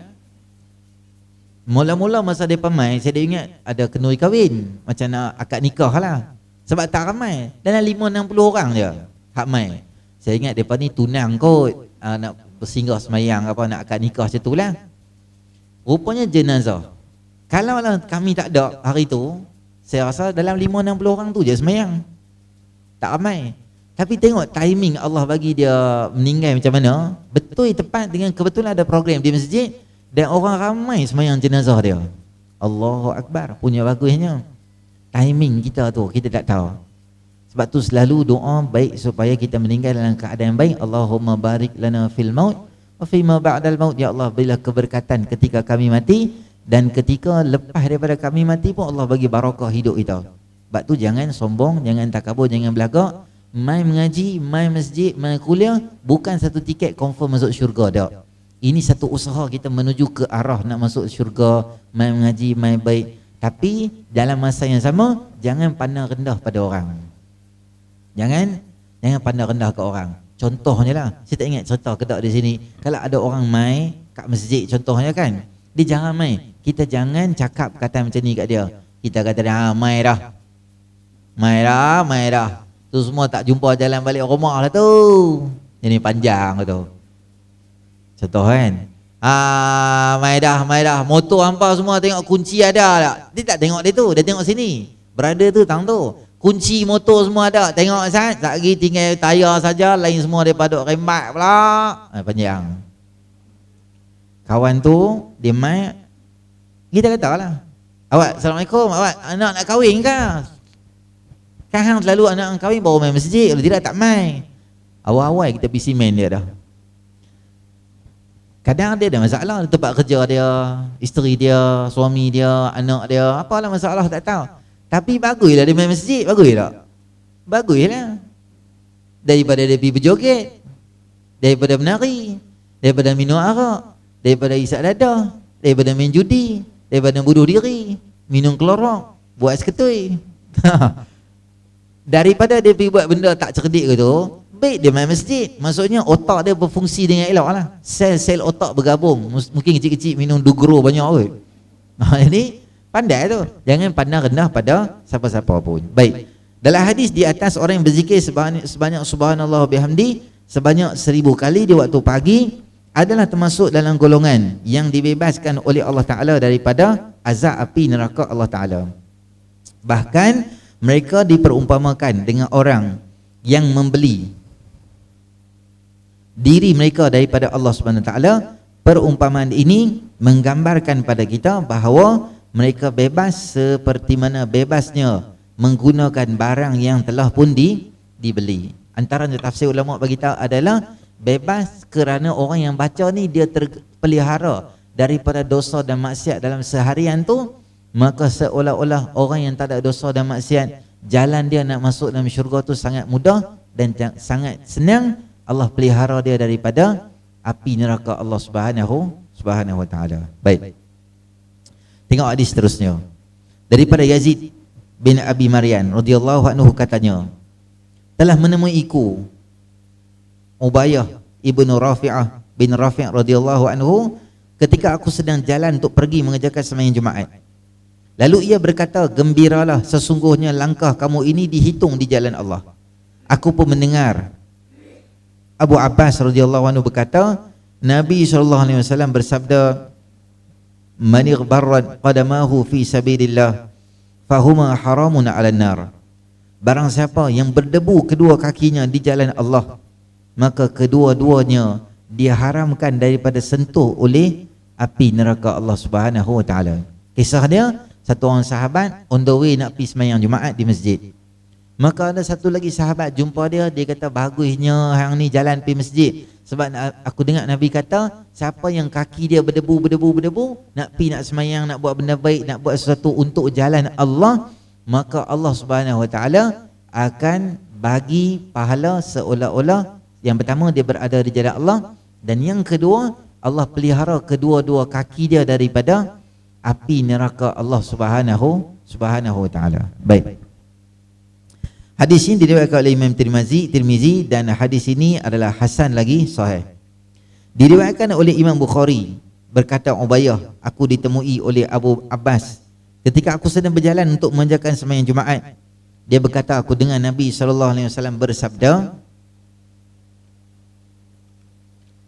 mula-mula masa mereka mai, saya duk ingat ada kenuri kahwin, macam nak akad nikah lah. Sebab tak ramai, dalam 5-60 orang je hak mai. Saya ingat mereka ni tunang kot, nak bersinggah semayang apa, nak akad nikah macam tu lah. Rupanya jenazah. Kalau lah kami tak ada hari tu, saya rasa dalam 5-60 orang tu je semayang, tak ramai. Tapi tengok timing Allah bagi dia meninggal macam mana, betul tepat dengan kebetulan ada program di masjid dan orang ramai semayang jenazah dia. Allahu Akbar, punya bagusnya timing kita tu, kita tak tahu. Sebab tu selalu doa baik supaya kita meninggal dalam keadaan baik. Allahumma barik lana fil maut wa fima ba'dal maut. Ya Allah, berilah keberkatan ketika kami mati, dan ketika lepas daripada kami mati pun Allah bagi barakah hidup kita. Sebab tu jangan sombong, jangan takabur, jangan belagak. mai mengaji, mai masjid, mai kuliah bukan satu tiket confirm masuk syurga dak. Ini satu usaha kita menuju ke arah nak masuk syurga, mai mengaji, mai baik. Tapi dalam masa yang sama jangan pandang rendah pada orang. Jangan pandang rendah ke orang. Contohnya lah, saya tak ingat cerita ke tak di sini. Kalau ada orang mai kat masjid contohnya kan, dia jangan mai. Kita jangan cakap kata macam ni kat dia. Kita kata dia, mai dah. Tu semua tak jumpa jalan balik rumah lah tu. Jadi panjang tu. Contoh kan. Mai dah. Motor hampa semua tengok kunci ada tak? Dia tak tengok dia tu, dia tengok sini. Brother tu tang tu. Kunci motor semua ada. Tengok Ustaz, tak lagi tinggal tayar saja, lain semua dia paduk rembat pula. Panjang. Kawan tu dia mai, kita katalah, awak Assalamualaikum, awak anak nak kahwin ke? Kan hang selalu anak nak kahwin baru main masjid, kalau tidak tak mai. Awal-awal kita bisi main dia dah. Kadang dia ada masalah di tempat kerja dia, isteri dia, suami dia, anak dia, apalah masalah tak tahu. Tapi baguslah dia main masjid, bagus tak? Baguslah. Daripada dia pergi berjoget, daripada menari, daripada minum arak, daripada isap dadah, daripada main judi, daripada bunuh diri, minum kelorok, buat seketui. Daripada dia pergi buat benda tak cerdik ke tu, baik dia main masjid. Maksudnya otak dia berfungsi dengan elok lah. Sel-sel otak bergabung. Mungkin kecil-kecil minum dugro banyak kot. Ini pandai tu. Jangan pandang rendah pada siapa-siapa pun. Baik. Dalam hadis di atas, orang yang berzikir sebanyak subhanallah bihamdi sebanyak 1000 kali di waktu pagi adalah termasuk dalam golongan yang dibebaskan oleh Allah Ta'ala daripada azab api neraka Allah Ta'ala. Bahkan mereka diperumpamakan dengan orang yang membeli diri mereka daripada Allah Subhanahu Wa Ta'ala. Perumpamaan ini menggambarkan pada kita bahawa mereka bebas seperti mana bebasnya menggunakan barang yang telah pun dibeli. Antara tafsir ulama bagi tahu adalah bebas kerana orang yang baca ni dia terpelihara daripada dosa dan maksiat dalam seharian tu, maka seolah-olah orang yang tak ada dosa dan maksiat, jalan dia nak masuk dalam syurga tu sangat mudah dan sangat senang. Allah pelihara dia daripada api neraka Allah Subhanahu Wa Ta'ala. Baik. Tengok hadis seterusnya. Daripada Yazid bin Abi Maryam radhiyallahu anhu katanya, telah menemuiku Ubayyah ibnu Rafi'ah bin Rafi' radhiyallahu anhu ketika aku sedang jalan untuk pergi mengerjakan sembahyang Jumaat. Lalu ia berkata, gembiralah, sesungguhnya langkah kamu ini dihitung di jalan Allah. Aku pun mendengar Abu Abbas radhiyallahu anhu berkata, Nabi SAW bersabda, man ighbarrat qadamahu fi sabilillah fahuma haramun 'alan nar. Barang siapa yang berdebu kedua kakinya di jalan Allah, maka kedua-duanya diharamkan daripada sentuh oleh api neraka Allah Subhanahu Wa Ta'ala. Kisah dia, satu orang sahabat on the way nak pergi sembahyang Jumaat di masjid. Maka ada satu lagi sahabat jumpa dia, dia kata, bagusnya hang ni jalan pergi masjid. Sebab aku dengar Nabi kata, siapa yang kaki dia berdebu, nak pergi nak sembahyang, nak buat benda baik, nak buat sesuatu untuk jalan Allah, maka Allah Subhanahu Wa Ta'ala akan bagi pahala seolah-olah yang pertama dia berada di jalan Allah, dan yang kedua Allah pelihara kedua-dua kaki dia daripada api neraka Allah Subhanahu Wa Ta'ala. Baik. Hadis ini diriwayatkan oleh Imam Tirmizi dan hadis ini adalah hasan lagi sahih. Diriwayatkan oleh Imam Bukhari, berkata Ubayyah, aku ditemui oleh Abu Abbas ketika aku sedang berjalan untuk mengerjakan sembahyang Jumaat. Dia berkata, aku dengar Nabi SAW bersabda,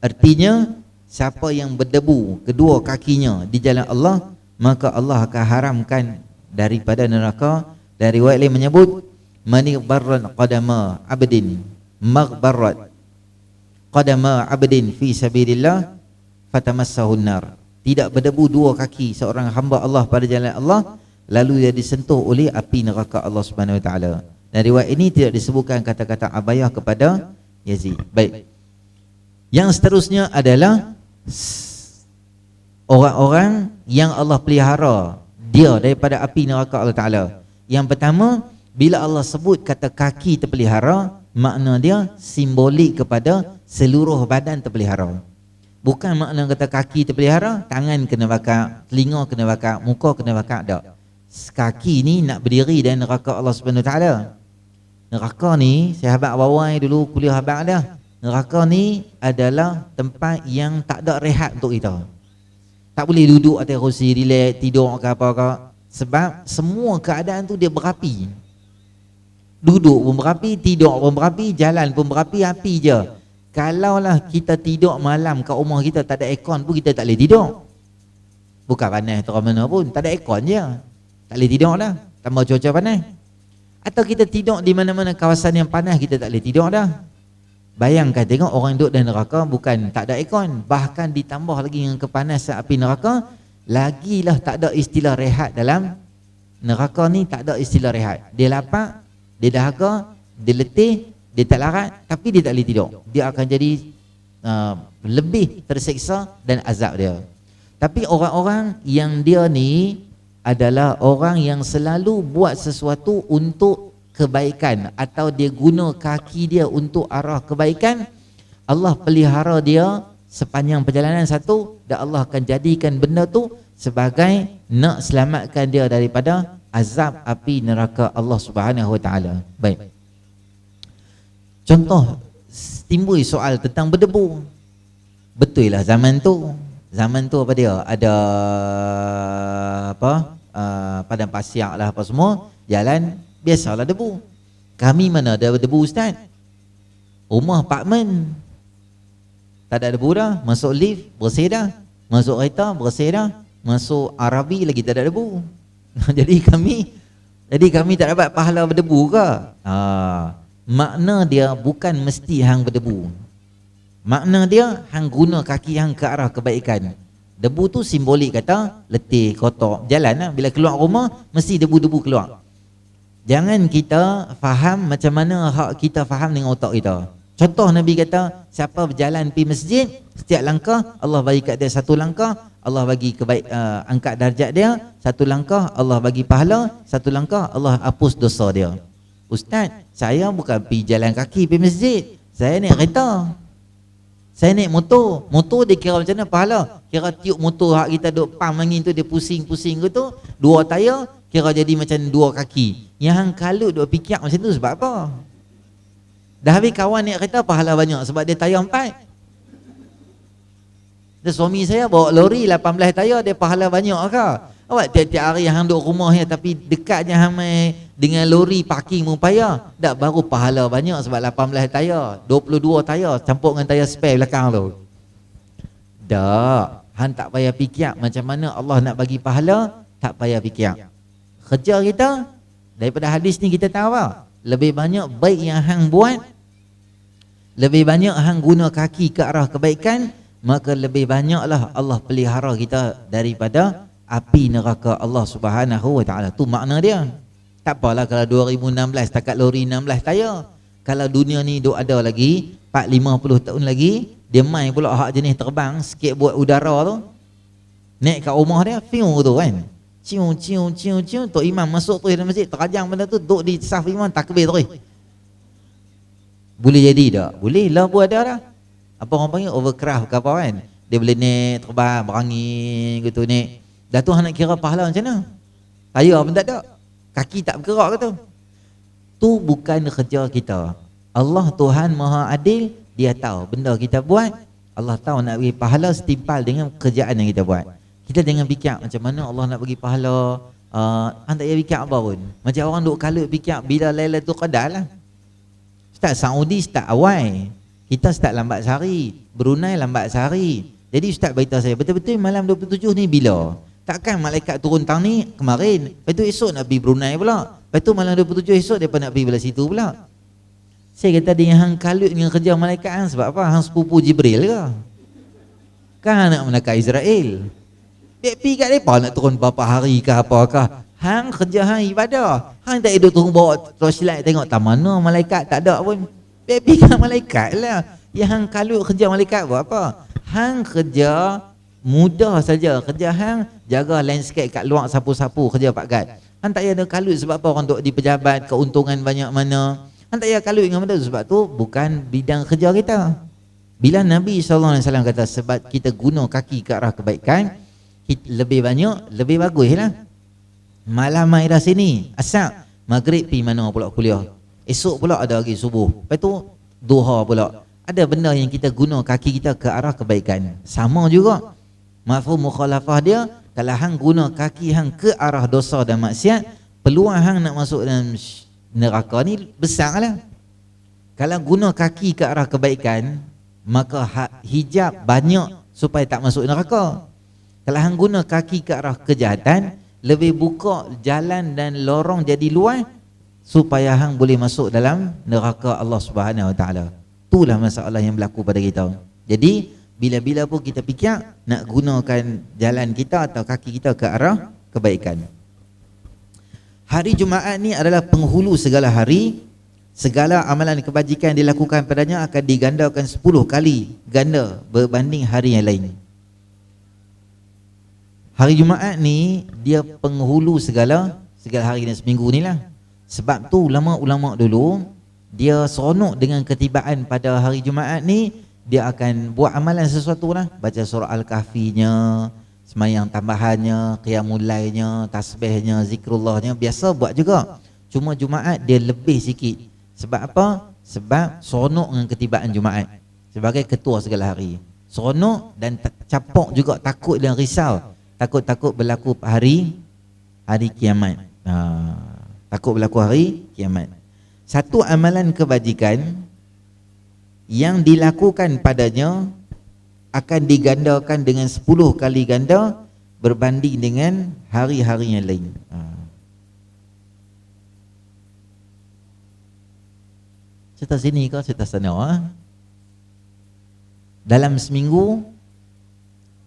artinya siapa yang berdebu kedua kakinya di jalan Allah, maka Allah akan haramkan daripada neraka. Dari riwayat lain menyebut, manighbarran qadama abdin maghbarrat qadama abdin fi sabilillah fatamassahun nar. Tidak berdebu dua kaki seorang hamba Allah pada jalan Allah, lalu dia disentuh oleh api neraka Allah Subhanahu Wa Ta'ala. Dan riwayat ini tidak disebutkan kata-kata Abayah kepada Yazid. Baik. Yang seterusnya adalah orang-orang yang Allah pelihara dia daripada api neraka Allah Ta'ala. Yang pertama, bila Allah sebut kata kaki terpelihara, makna dia simbolik kepada seluruh badan terpelihara. Bukan makna kata kaki terpelihara, tangan kena bakar, telinga kena bakar, muka kena bakar, tak. Kaki ni nak berdiri dan neraka Allah Subhanahu Taala. Neraka ni, sahabat bawai dulu kuliah abang dah. Neraka ni adalah tempat yang tak ada rehat untuk kita. Tak boleh duduk atas kerusi, relax, tidur ke apa ke. Sebab semua keadaan tu dia berapi. Duduk pun berapi, tidur pun berapi, jalan pun berapi, api je. Kalaulah kita tidur malam kat rumah kita tak ada aircon pun kita tak boleh tidur. Bukan panas terang mana pun, tak ada aircon je. Tak boleh tidur dah, tambah cuaca panas. Atau kita tidur di mana-mana kawasan yang panas, kita tak boleh tidur dah. Bayangkan tengok orang duduk dalam neraka bukan tak ada aircon, bahkan ditambah lagi dengan kepanasan api neraka, lagilah tak ada istilah rehat dalam neraka ni, tak ada istilah rehat. Dia lapar, dia dahaga, dia letih, dia tak larat, tapi dia tak boleh tidur. Dia akan jadi lebih terseksa dan azab dia. Tapi orang-orang yang dia ni adalah orang yang selalu buat sesuatu untuk kebaikan, atau dia guna kaki dia untuk arah kebaikan, Allah pelihara dia sepanjang perjalanan satu, dan Allah akan jadikan benda tu sebagai nak selamatkan dia daripada azab api neraka Allah Subhanahu Wa Taala. Baik. Contoh timbul soal tentang berdebu. Betul lah zaman tu apa dia? Ada apa? Padang pasir lah apa semua, jalan biasalah debu. Kami mana ada debu ustaz? Rumah apartmen tak ada debu dah. Masuk lift bersih dah. Masuk kereta bersih dah. Masuk Arabi lagi tak ada debu. Jadi kami tak dapat pahala berdebu ke? Makna dia bukan mesti hang berdebu. Makna dia hang guna kaki hang ke arah kebaikan. Debu tu simbolik kata letih, kotor, jalan lah. Bila keluar rumah mesti debu-debu keluar. Jangan kita faham macam mana hak kita faham dengan otak kita. Contoh Nabi kata, siapa berjalan pergi masjid, setiap langkah Allah bagi kat dia satu langkah, Allah bagi angkat darjat dia, satu langkah Allah bagi pahala, satu langkah Allah hapus dosa dia. Ustaz, saya bukan pergi jalan kaki pergi masjid, saya naik kereta, saya naik motor. Motor dia kira macam mana pahala? Kira tiup motor hak kita duk pam angin tu, dia pusing-pusing gitu, dua tayar kira jadi macam dua kaki. Yang hang kalut duk fikir macam tu sebab apa? Dah habis kawan naik kereta pahala banyak sebab dia tayar 4. Dan suami saya bawa lori 18 tayar, dia pahala banyak ke? Awak tiap-tiap hari hang duduk rumah ya, tapi dekatnya hang main dengan lori parking pun payah. Dak baru pahala banyak sebab 18 tayar, 22 tayar campur dengan tayar spare belakang tu. Dak, hang tak payah fikir macam mana Allah nak bagi pahala, tak payah fikir. Kerja kita daripada hadis ni kita tahu apa? Lebih banyak baik yang hang buat, lebih banyak hang guna kaki ke arah kebaikan, maka lebih banyaklah Allah pelihara kita daripada api neraka Allah Subhanahu Wa Taala. Tu makna dia. Tak apalah kalau 2016 takat lori 16 tayar. Kalau dunia ni duk ada lagi 4-50 tahun lagi, dia main pula hak jenis terbang sikit buat udara tu. Naik kat rumah dia, fiu tu kan. Cium Tok Imam masuk terus dalam masjid, terajang benda tu, duduk di saf imam takbir terus. Boleh jadi tak? Boleh lah buat ada dah. Apa orang panggil overcraft ke apa kan? Dia boleh naik, terbang, berangin gitu naik. Dah tu nak kira pahala macam mana? Tayar pun tak ada. Kaki tak bergerak ke tu? Tu bukan kerja kita. Allah Tuhan Maha Adil, Dia tahu benda kita buat, Allah tahu nak bagi pahala setimpal dengan kerjaan yang kita buat. Kita jangan fikir macam mana Allah nak bagi pahala. Tak payah fikir apa pun. Macam orang duk kalut fikir bila Lailatul Qadar lah. Start Saudi start awal. Kita start lambat sehari. Brunei lambat sehari. Jadi Ustaz beritahu saya, betul-betul malam 27 ni bila? Takkan malaikat turun tang ni kemarin, lepas tu esok nak pergi Brunei pula, lepas tu malam 27 esok dia nak pergi belah situ pula. Saya kata dia hang kalut dengan kerja malaikat hang sebab apa? Hang sepupu Jibril ke? Kan nak menekan Israel. Dia pergi kat mereka nak turun berapa hari ke apakah. Hang kerja hang ibadah. Hang tak duduk turun bawa torchlight tengok tak mana malaikat, tak ada pun. Dia pergi kat malaikat lah. Yang hang kalut kerja malaikat buat apa? Hang kerja mudah saja. Kerja hang jaga landscape kat luar, sapu-sapu kerja Pak Gad. Hang tak payah ada kalut sebab apa? Orang duduk di pejabat, keuntungan banyak mana. Hang tak payah kalut dengan benda tu, sebab tu bukan bidang kerja kita. Bila Nabi SAW kata sebab kita guna kaki ke arah kebaikan, lebih banyak, lebih bagus lah. Malam mai dah sini, asal maghrib pi mana pula kuliah. Esok pula ada lagi subuh. Lepas tu duha pula. Ada benda yang kita guna kaki kita ke arah kebaikan. Sama juga. Mafhum mukhalafah dia, kalau hang guna kaki hang ke arah dosa dan maksiat, peluang hang nak masuk dalam neraka ni besarlah. Kalau guna kaki ke arah kebaikan, maka hijab banyak supaya tak masuk neraka. Kalau hang guna kaki ke arah kejahatan, lebih buka jalan dan lorong jadi luas supaya hang boleh masuk dalam neraka Allah Subhanahu Wa Taala. Itulah masalah yang berlaku pada kita. Jadi bila-bila pun kita fikir nak gunakan jalan kita atau kaki kita ke arah kebaikan. Hari Jumaat ni adalah penghulu segala hari. Segala amalan kebajikan dilakukan padanya akan digandakan 10 kali ganda berbanding hari yang lain. Hari Jumaat ni dia penghulu segala hari dan seminggu ni lah. Sebab tu ulama-ulama dulu dia seronok dengan ketibaan pada hari Jumaat ni, dia akan buat amalan sesuatu lah. Baca surah Al-Kahfinya, semayang tambahannya, qiyamul lailnya, tasbihnya, zikrullahnya, biasa buat juga. Cuma Jumaat dia lebih sikit. Sebab apa? Sebab seronok dengan ketibaan Jumaat. Sebagai ketua segala hari, seronok dan capok juga, takut dan risau. Takut berlaku hari kiamat. Takut berlaku hari kiamat. Satu amalan kebajikan yang dilakukan padanya akan digandakan dengan 10 kali ganda berbanding dengan hari-hari yang lain. Cerita sini ke cerita sana? Dalam seminggu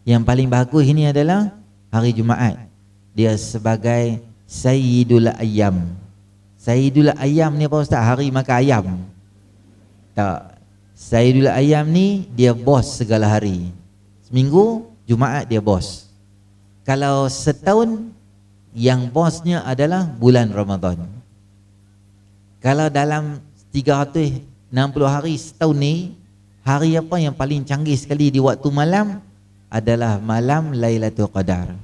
yang paling bagus ini adalah hari Jumaat. Dia sebagai Sayyidul Ayyam. Sayyidul Ayyam ni apa ustaz? Hari makan ayam? Tak. Sayyidul Ayyam ni dia bos segala hari. Seminggu Jumaat dia bos. Kalau setahun, yang bosnya adalah bulan Ramadan. Kalau dalam 360 hari setahun ni, hari apa yang paling canggih sekali di waktu malam adalah malam Lailatul Qadar.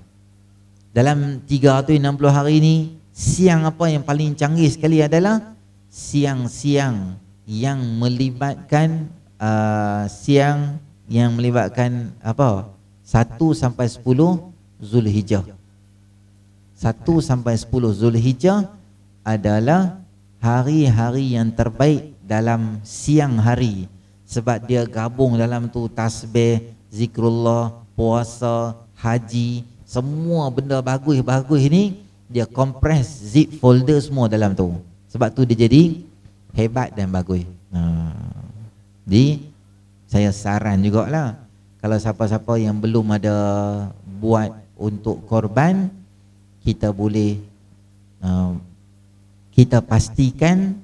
Dalam 360 hari ni, siang apa yang paling canggih sekali adalah siang-siang yang melibatkan siang yang melibatkan apa? 1 sampai 10 Zulhijjah. 1 sampai 10 Zulhijjah adalah hari-hari yang terbaik dalam siang hari, sebab dia gabung dalam tu tasbih, zikrullah, puasa, haji, semua benda bagus-bagus ni dia kompres, zip folder semua dalam tu. Sebab tu dia jadi hebat dan bagus. Jadi saya saran jugalah, kalau siapa-siapa yang belum ada buat untuk korban, kita boleh kita pastikan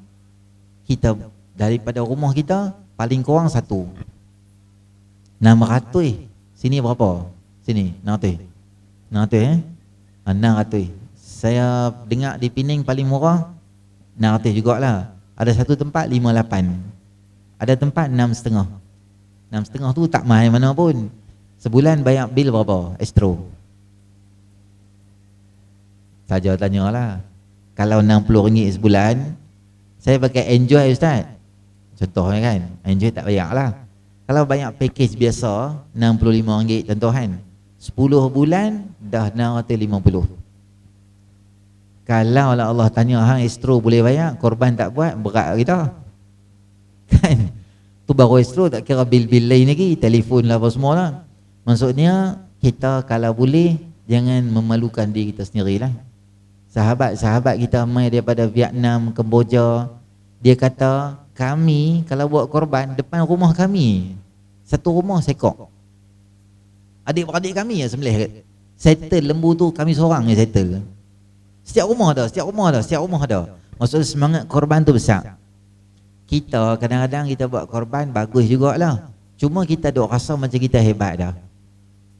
kita daripada rumah kita paling kurang 1 600. Sini berapa? Sini 600. 600 Saya dengar di Pening paling murah 600 jugalah. Ada satu tempat 58. Ada tempat 6,5. 6,5 tu tak mahal mana pun. Sebulan bayar bil berapa? Astro. Saja tanyalah. Kalau RM60 sebulan, saya pakai Enjoy ustaz. Contohnya kan, Enjoy tak bayar lah. Kalau bayar package biasa RM65 contohan, 10 bulan dah 650. Kalau lah Allah tanya hang Astro boleh bayar, korban tak buat, berat kita. Kan? Tu baru Astro, tak kira bil-bil lain lagi, telefon lah apa semua lah. Maksudnya kita kalau boleh jangan memalukan diri kita sendirilah. Sahabat-sahabat kita mai daripada Vietnam, Kemboja, dia kata kami kalau buat korban depan rumah kami, satu rumah sekok. Adik-beradik kami yang sembelih. Settle lembu tu kami seorang yang settle. Setiap rumah ada. Maksudnya semangat korban tu besar. Kita kadang-kadang kita buat korban bagus jugalah. Cuma kita duk rasa macam kita hebat dah.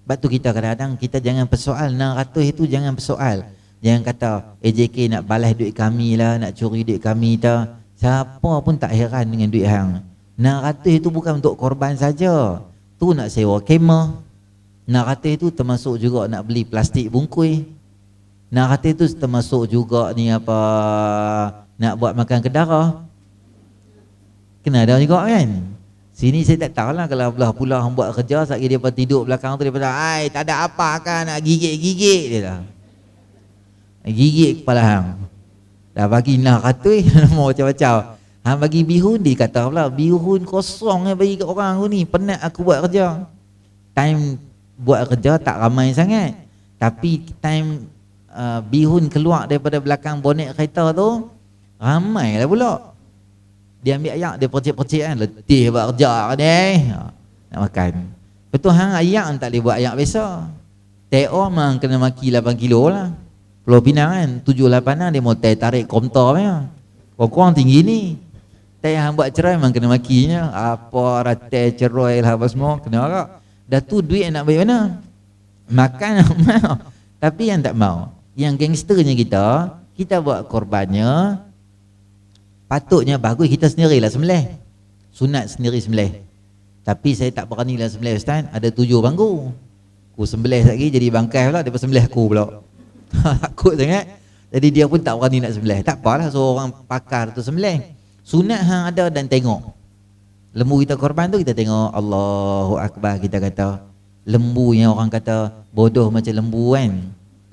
Sebab tu kita kadang-kadang kita jangan persoal 600 itu, jangan persoal. Jangan kata AJK nak balas duit kami lah, nak curi duit kami dah. Siapa pun tak heran dengan duit hang. 600 itu bukan untuk korban saja. Tu nak sewa kemah. 600 itu termasuk juga nak beli plastik bungkus. 600 itu termasuk juga ni apa, nak buat makan kedara. Kena ada juga kan. Sini saya tak tahulah kalau belah pula hang buat kerja, satgi dia tidur belakang tu dia kata, "Ai, tak ada apa kan nak gigit-gigit dia dah." Gigit kepala hang. Dah bagi 600 mau macam-macam. Hang bagi bihun, dia kata pula bihun kosong bagi kat orang aku ni, penat aku buat kerja. Time buat kerja tak ramai sangat, tapi time bihun keluar daripada belakang bonet kereta tu ramai lah pula. Dia ambil ayak, dia percik-percik kan, letih buat kerja ni, nak makan. Betul hang ayak tak boleh buat ayak biasa. TO memang kena maki 8 kilo lah. Pulau Pinang kan 7-8 dia mau tarik komtor punya. Kurang tinggi ni. Tak hang buat cerai memang kena makinya. Apa ratai cerai lah apa semua kena agak. Dah tu duit nak bagi mana? Makan mau. Tapi yang tak mau, yang gangsternya kita buat korbannya, patutnya bagus kita sendirilah sembelih. Sunat sendiri sembelih. Tapi saya tak berani lah sembelih Ustaz, ada 7 bangku. Aku sembelih lagi jadi bangkai pula, dia sembelih aku pula. Takut sangat. Jadi dia pun tak berani nak sembelih. Tak apalah, seorang pakar tu sembelih. Sunat hang ada dan tengok. Lembu kita korban tu kita tengok Allahu Akbar, kita kata. Lembu yang orang kata bodoh macam lembu kan.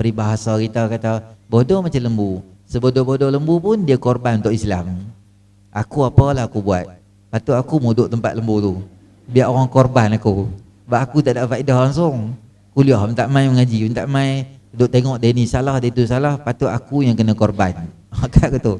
Peribahasa kita kata bodoh macam lembu. Sebodoh-bodoh lembu pun dia korban untuk Islam. Aku apalah aku buat. Patut aku duduk tempat lembu tu. Biar orang korban aku. Sebab aku tak ada faedah langsung. Kuliah tak main mengaji, tak main duduk tengok dia ni salah, dia tu salah, patut aku yang kena korban. Kat tu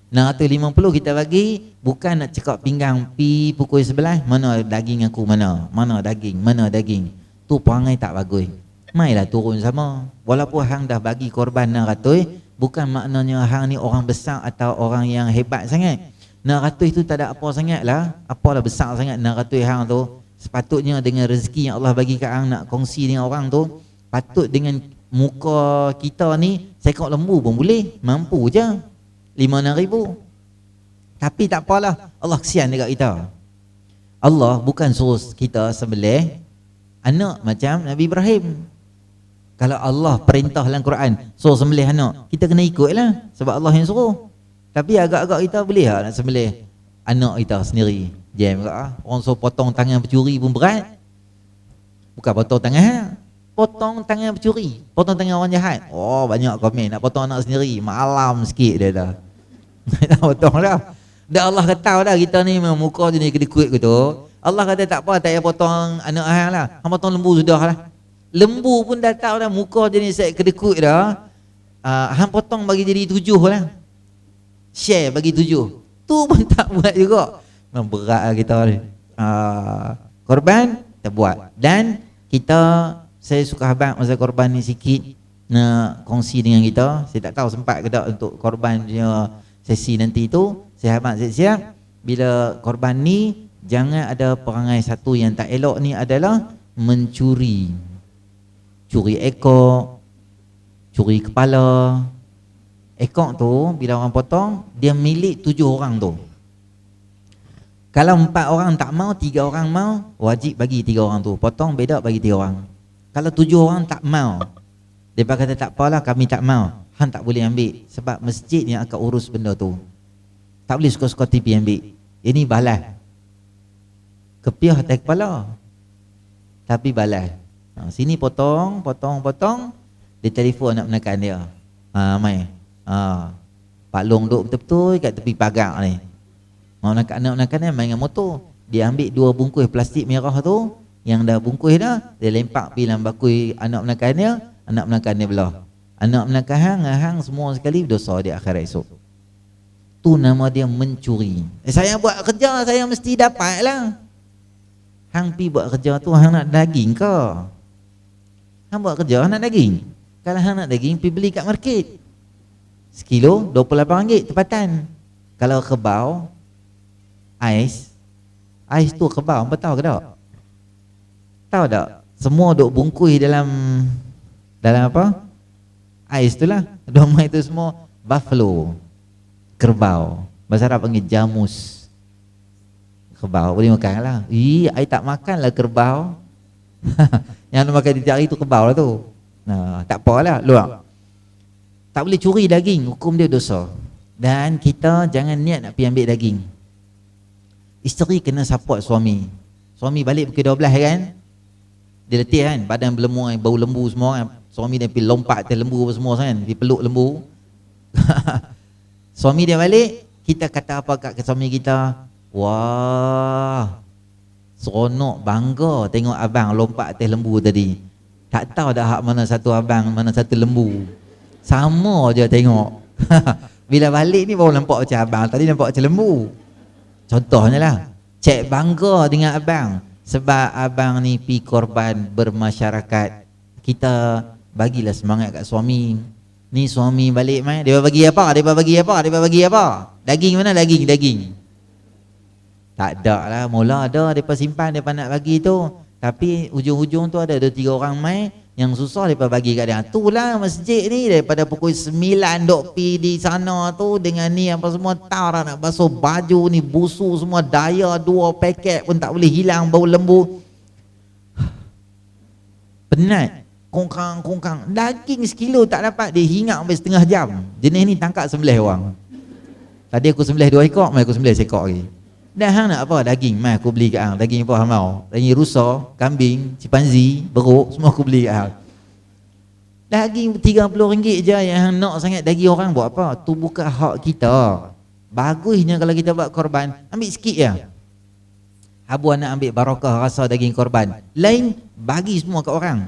650 kita bagi, bukan nak cekak pinggang pi pukul sebelah, mana daging aku, mana daging. Tu perangai tak bagus. Mailah turun sama. Walaupun hang dah bagi korban 600, bukan maknanya hang ni orang besar atau orang yang hebat sangat. 600 itu tak ada apa sangat lah. Apalah besar sangat 600 hang tu. Sepatutnya dengan rezeki yang Allah bagi kat hang nak kongsi dengan orang tu, patut dengan muka kita ni sekok lembu pun boleh, mampu je 5-6 ribu. Tapi tak apalah, Allah kesian dekat kita. Allah bukan suruh kita sembelih anak macam Nabi Ibrahim. Kalau Allah perintah dalam Quran suruh sembelih anak, kita kena ikutlah sebab Allah yang suruh. Tapi agak-agak kita boleh tak nak sembelih anak kita sendiri? Jam ke orang suruh potong tangan pencuri pun berat. Bukan potong tangan, potong tangan pencuri, potong tangan orang jahat. Oh, banyak komen nak potong anak sendiri, malam sikit dia dah. Tak potong dah. Dah Allah kata dah kita ni memang muka jenis kedekut gitu. Allah kata tak apa, tak payah potong anak hang lah. Hang potong lembu sudah lah. Lembu pun dah tahu dah muka jenis kedekut dah. Hang potong bagi jadi 7 lah. Share bagi 7. Tu pun tak buat juga. Memang berat lah kita ni. Korban kita buat. Dan kita, saya suka habaq masa korban ni sikit nak kongsi dengan kita. Saya tak tahu sempat ke tak untuk korban punya sesi nanti tu. Saya habaq siap-siap. Bila korban ni, jangan ada perangai satu yang tak elok ni adalah mencuri. Curi ekor, curi kepala. Ekor tu bila orang potong, dia milik 7 orang tu. Kalau 4 orang tak mau, 3 orang mau, wajib bagi 3 orang tu. Potong beda bagi 3 orang. Kalau 7 orang tak mau, dia kata tak apalah kami tak mau, hang tak boleh ambil sebab masjid yang akan urus benda tu. Tak boleh suka-suka tipi ambil. Ini balas. Kepiah atas kepala. Tapi balas. Sini potong. Dia telefon nak menekan dia. Mai. Pak Long duduk betul-betul kat tepi pagar ni. Mau nak menekan dia main dengan motor. Dia ambil 2 bungkus plastik merah tu, yang dah bungkus dah, dia lempak pergi dalam bakul anak menekan dia, anak menekan dia belah. Anak menekan hang semua sekali berdosa di akhirat esok. Tu nama dia mencuri. Saya buat kerja, saya mesti dapat lah. Hang pi buat kerja tu, hang nak daging ke? Hang buat kerja, hang nak daging. Kalau hang nak daging, pi beli kat market. Sekilo RM28 tempatan. Kalau kebau, ais tu kebau, hang tahu ke tak? Tahu tak? Semua duk bungkus dalam apa? Ais tu lah. Domai itu semua buffalo, kerbau. Bahasa Arab panggil jamus. Kerbau boleh makan lah. I tak makan lah kerbau. Yang nak makan di tiap hari tu kerbau lah tu. Nah, tak apalah, luar. Tak boleh curi daging, hukum dia dosa. Dan kita jangan niat nak pergi ambil daging. Isteri kena support suami. Suami balik pukul 12 kan, dia letih kan, badan berlembu, bau lembu semua kan. Suami dia pergi lompat atas lembu semua kan, dia peluk lembu. Suami dia balik, kita kata apa kat suami kita? Wah, seronok, bangga tengok abang lompat atas lembu tadi. Tak tahu dah hak mana satu abang, mana satu lembu. Sama je tengok. Bila balik ni baru nampak macam abang, tadi nampak macam lembu. Contohnya lah, cek bangga dengan abang sebab abang ni pi korban bermasyarakat. Kita bagilah semangat kat suami. Ni suami balik mai, dia bagi apa? Dia bagi apa? Daging mana? Daging. Tak ada lah, mula ada depa simpan, depa nak bagi tu. Tapi hujung-hujung tu ada 2-3 orang mai yang susah depa bagi kat dia. Itulah masjid ni daripada pukul 9 dok pi di sana tu dengan ni apa semua tar nak basuh baju ni, busu semua, daya 2 paket pun tak boleh hilang bau lembu. Penat. Kongkang. Daging sekilo tak dapat, dia hingat sampai setengah jam. Jenis ni tangkap sembelih orang. Tadi aku sembelih 2 ekor, mai aku sembelih seekor lagi. Dah hang nak apa daging? Mai aku beli kat hang. Daging apa hang mau? Daging rusa, kambing, cimpanzi, beruk, semua aku beli kat hang. Daging RM30 je yang hang nak sangat daging orang buat apa? Tu bukan hak kita. Bagusnya kalau kita buat korban, ambil sikit je. Habu nak ambil barakah rasa daging korban. Lain bagi semua kat orang.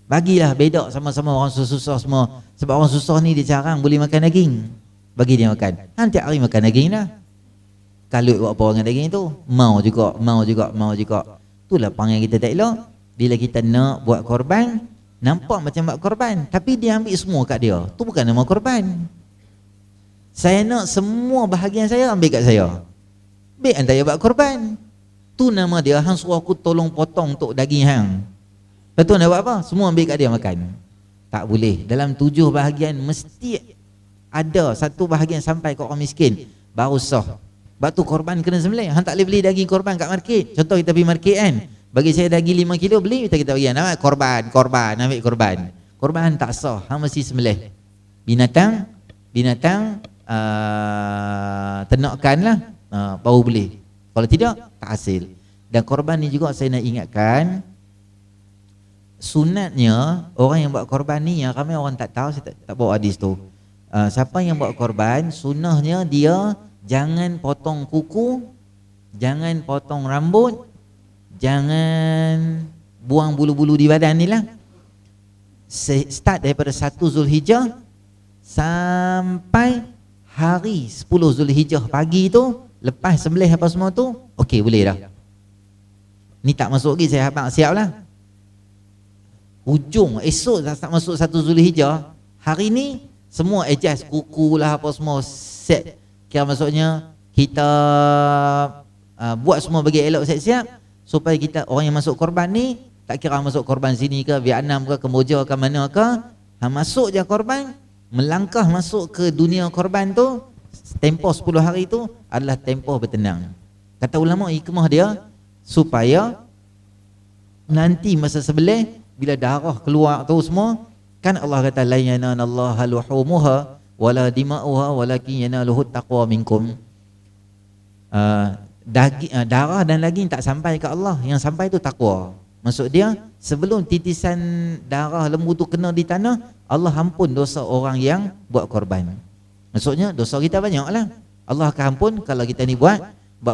Bagilah bedak sama-sama orang susah semua. Sebab orang susah ni dia jarang boleh makan daging. Bagi dia makan. Hang tiap hari makan daging dah. Kalau buat apa dengan daging tu? Mau juga. Itulah panggil kita tak elok. Bila kita nak buat korban, nampak macam buat korban, tapi dia ambil semua kat dia. Tu bukan nama korban. Saya nak semua bahagian saya ambil kat saya. Baik anda buat korban. Tu nama dia, hang suruh aku tolong potong untuk daging hang. Lepas tu nak buat apa? Semua ambil kat dia makan. Tak boleh. Dalam 7 bahagian mesti ada satu bahagian sampai ke orang miskin. Baru sah. Sebab tu korban kena sembelih. Hang tak boleh beli daging korban kat market. Contoh kita pergi market kan, bagi saya daging 5 kilo, beli kita bagi nama korban, ambil korban. Korban tak sah, hang mesti sembelih. Binatang ternakan lah, baru boleh. Kalau tidak, tak hasil. Dan korban ni juga saya nak ingatkan, sunatnya orang yang buat korban ni, yang ramai orang tak tahu, saya tak bawa hadis tu. Siapa yang buat korban, sunnahnya dia jangan potong kuku, jangan potong rambut, jangan buang bulu-bulu di badan ni lah. Start daripada 1 Zulhijjah sampai hari 10 Zulhijjah pagi tu, lepas sembelih apa semua tu, okey boleh dah. Ni tak masuk lagi, saya habang siap lah. Hujung esok dah tak masuk 1 Zulhijjah, hari ni semua adjust kuku lah apa semua set. Kira maksudnya kita buat semua bagi elok siap-siap supaya kita orang yang masuk korban ni, tak kira masuk korban sini ke Vietnam ke Kemboja ke mana ke, masuk je korban, melangkah masuk ke dunia korban tu, tempoh 10 hari tu adalah tempoh bertenang. Kata ulama hikmah dia supaya nanti masa sembelih bila darah keluar tu semua, kan Allah kata la yananallaha luhumuha wala dima'uha walakin yanaluhu taqwa minkum. Darah dan daging tak sampai ke Allah, yang sampai tu takwa. Maksud dia sebelum titisan darah lembu tu kena di tanah, Allah ampun dosa orang yang buat korban. Maksudnya dosa kita banyak lah, Allah akan ampun kalau kita ni buat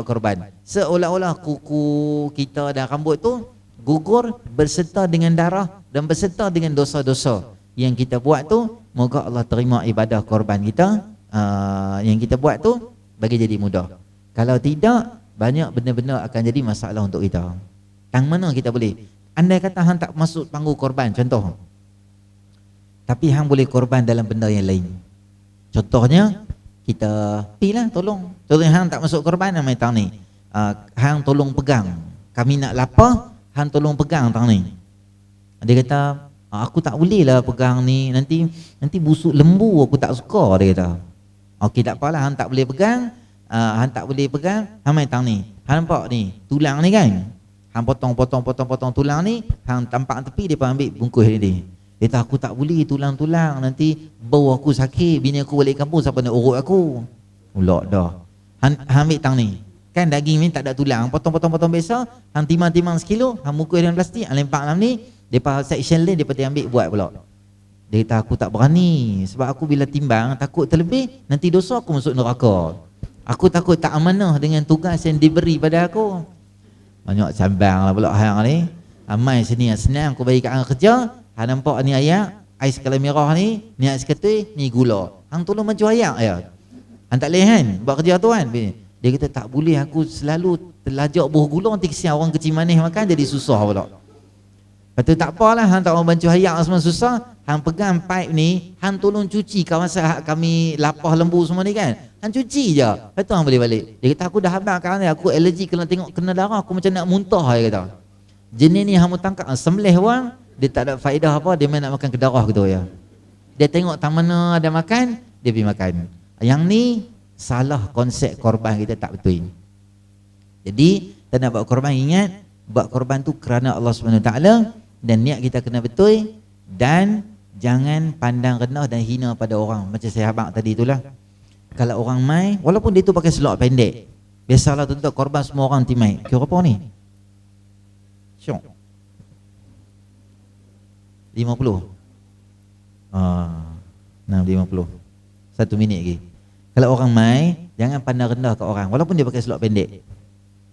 korban. Seolah-olah kuku kita dan rambut tu gugur berserta dengan darah dan berserta dengan dosa-dosa yang kita buat tu. Moga Allah terima ibadah korban kita yang kita buat tu bagi jadi mudah. Kalau tidak, banyak benda-benda akan jadi masalah untuk kita. Tang mana kita boleh? Andai kata hang tak masuk panggu korban, contoh, tapi hang boleh korban dalam benda yang lain. Contohnya, kita pilah tolong. Contohnya hang tak masuk korban nama tang ni. Hang tolong pegang. Kami nak lapar, hang tolong pegang tang ni. Dia kata, aku tak boleh lah pegang ni, nanti busuk lembu, aku tak suka, dia kata. Okey, tak apalah, hang tak boleh pegang, hang tak boleh pegang, hang main tang ni. Hang nampak ni, tulang ni kan? Hang potong tulang ni, hang tampak tepi, depa ambil bungkus ni. Dia kata aku tak boleh tulang-tulang, nanti bau aku sakit, bini aku balik kampung siapa nak urut aku. Ulak dah. Hang ambil tang ni. Kan daging ni tak ada tulang, potong biasa, hang timang-timang sekilo, hang bungkus dalam plastik, hang lempak dalam ni, depa section lain depa ambil buat pula. Dia kata aku tak berani sebab aku bila timbang takut terlebih, nanti dosa aku masuk neraka. Aku takut tak amanah dengan tugas yang diberi pada aku. Banyak sambang lah pula hang ni. Amai sini senang aku bagi kat hang kerja. Hang nampak ni ayak, ais kala merah ni, ni ais ketui, ni gula. Hang tolong macam ayak ya. Hang tak boleh kan buat kerja tu kan. Dia kata tak boleh, aku selalu terlajak buah gula, nanti kesian orang kecil manis makan jadi susah pula. Lepas tu tak apalah, hang tak mau bantu ayak semua susah, hang pegang pipe ni, hang tolong cuci kawasan kami lapah lembu semua ni kan. Hang cuci je. Lepas tu hang boleh balik. Dia kata aku dah habaq kan, aku alergi kalau tengok kena darah aku macam nak muntah, dia kata. Jenis ni hang mau tangkap sembelih orang, dia tak ada faedah apa, dia main nak makan ke darah gitu ya. Dia tengok tak mana ada makan, dia pergi makan. Yang ni salah konsep korban kita, tak betul. Jadi kita nak buat korban, ingat buat korban tu kerana Allah Subhanahu Wa Taala, dan niat kita kena betul, dan jangan pandang rendah dan hina pada orang. Macam saya habaq tadi itulah. Kalau orang mai, walaupun dia tu pakai selok pendek, biasalah tuan-tuan korban semua orang timai. Kira apa ni? Syok 50. 50. 1 minit lagi. Kalau orang mai, jangan pandang rendah ke orang walaupun dia pakai selok pendek.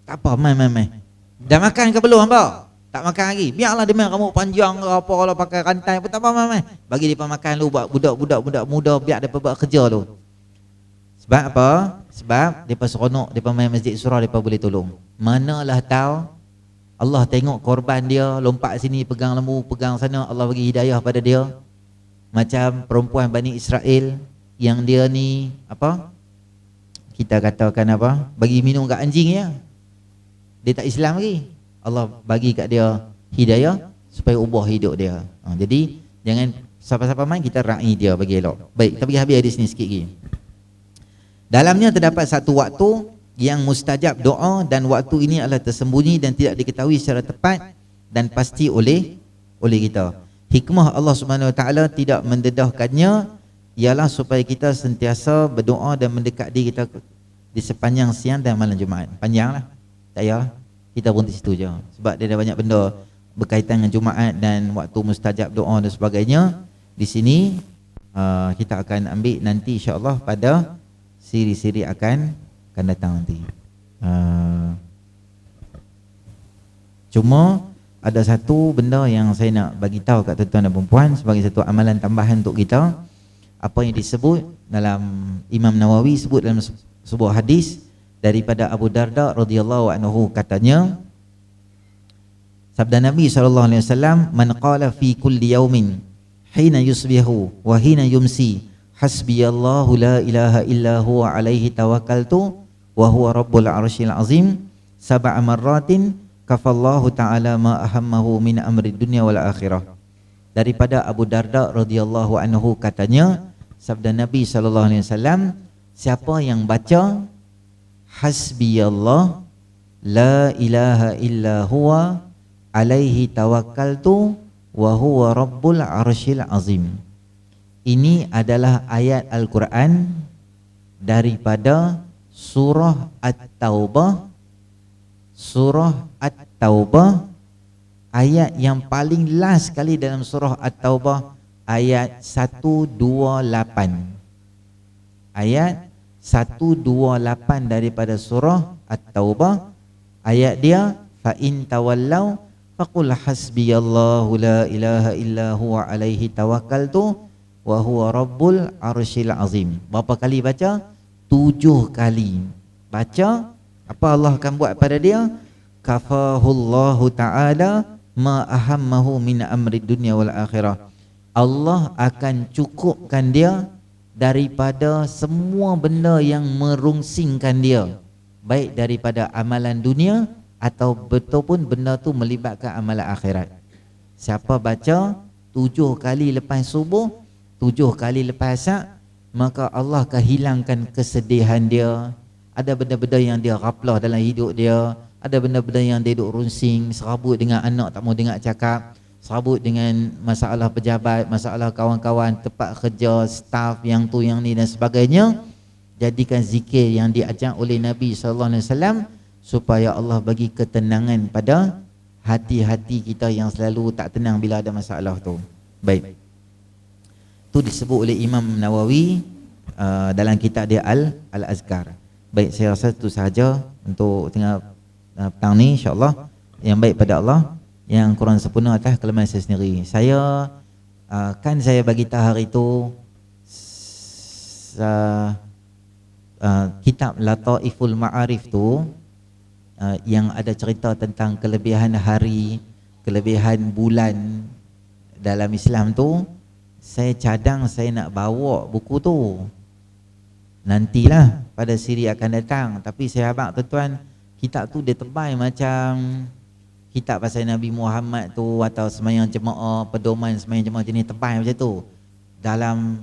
Tak apa, mai. Dah makan ke belum hamba? Tak makan lagi. Biarlah dia main rambut panjang ke apa, kalau pakai rantai pun tak apa, mai. Bagi dia makan dulu, buat budak-budak muda, biar dia buat kerja dulu. Sebab apa? Sebab depa seronok, depa main masjid surah, depa boleh tolong. Manalah tahu Allah tengok korban dia lompat sini, pegang lembu, pegang sana, Allah bagi hidayah pada dia. Macam perempuan Bani Israel yang dia ni apa? Kita katakan apa? Bagi minum kat anjing ya. Dia tak Islam lagi. Allah bagi kat dia hidayah supaya ubah hidup dia. Jadi jangan siapa-siapa main, kita ra'i dia bagi elok. Baik, kita bagi habis hadis ni sikit lagi. Dalamnya terdapat satu waktu yang mustajab doa, dan waktu ini adalah tersembunyi dan tidak diketahui secara tepat dan pasti oleh kita. Hikmah Allah Subhanahu Wa Taala tidak mendedahkannya ialah supaya kita sentiasa berdoa dan mendekati kita di sepanjang siang dan malam Jumaat. Panjanglah. Tak payah. Kita berhenti situ je. Sebab dia ada banyak benda berkaitan dengan Jumaat dan waktu mustajab doa dan sebagainya. Di sini kita akan ambil nanti insya-Allah pada siri-siri akan datang nanti. Cuma ada satu benda yang saya nak bagi tahu kat tuan-tuan dan puan sebagai satu amalan tambahan untuk kita. Apa yang disebut dalam Imam Nawawi sebut dalam sebuah hadis daripada Abu Darda radhiyallahu anhu, katanya sabda Nabi SAW, man qala fi kulli yawmin hina yusbihu wa hina yumsi hasbiyallahu la ilaha illa huwa alaihi tawakkaltu wa huwa rabbul arsyil azim sab'a marratin kafallahu ta'ala ma ahammahu min amri dunya wal akhirah. Daripada Abu Darda radhiyallahu anhu, katanya sabda Nabi SAW, siapa yang baca hasbiyallah la ilaha illa huwa alaihi tawakkaltu wa huwa rabbul arsyil azim. Ini adalah ayat Al-Quran daripada surah At-Taubah. Surah At-Taubah, ayat yang paling last sekali dalam surah At-Taubah, ayat 128. Ayat 128 daripada surah At-Taubah, ayat dia fa in tawallau faqul hasbiyallahu la ilaha illa huwa alaihi tawakkaltu wa huwa rabbul arsyil azim. Berapa kali baca? 7 kali. Baca, apa Allah akan buat pada dia? Kafahullahu ta'ala ma ahammahu min amri dunya wal akhirah. Allah akan cukupkan dia daripada semua benda yang merungsingkan dia, baik daripada amalan dunia atau betul pun benda tu melibatkan amalan akhirat. Siapa baca 7 kali lepas subuh, 7 kali lepas asar, maka Allah akan hilangkan kesedihan dia. Ada benda-benda yang dia ghaflah dalam hidup dia, ada benda-benda yang dia duduk runsing, serabut dengan anak tak mau dengar cakap, serabut dengan masalah pejabat, masalah kawan-kawan, tempat kerja, staff yang tu yang ni dan sebagainya. Jadikan zikir yang diajar oleh Nabi SAW supaya Allah bagi ketenangan pada hati-hati kita yang selalu tak tenang bila ada masalah tu. Baik. Tu disebut oleh Imam Nawawi dalam kitab dia Al-Azkar. Baik, saya rasa itu sahaja untuk tengah petang ni, insya-Allah. Yang baik pada Allah, yang kurang sempurna atas kelemahan saya sendiri. Saya kan saya bagi tahar itu kitab Lataiful Ma'arif tu yang ada cerita tentang kelebihan hari, kelebihan bulan dalam Islam tu. Saya cadang saya nak bawa buku tu, nantilah pada siri akan datang. Tapi saya harap tuan-tuan, kitab tu dia tebal macam kitab pasal Nabi Muhammad tu, atau sembahyang jemaah, pedoman sembahyang jemaah jenis tebal macam tu, dalam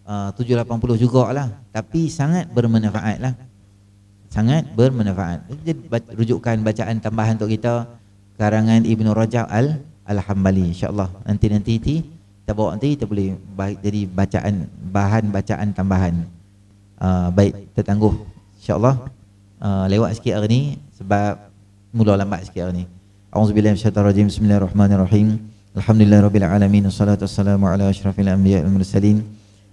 780 jugalah, tapi sangat bermanfaat lah, sangat bermanfaat. Jadi rujukan bacaan tambahan untuk kita karangan Ibnu Rajab Al-Hambali, insya-Allah nanti kita bawa, nanti kita boleh jadi bacaan, bahan bacaan tambahan. Baik, kita tangguh insya-Allah. Lewat sikit hari ni sebab mula lambat sikit hari ni. A'udzubillahi minasyaitonir rajim. Bismillahirrahmanirrahim. Alhamdulillahirabbil alamin, wassalatu wassalamu ala asyrafil anbiya'i wal mursalin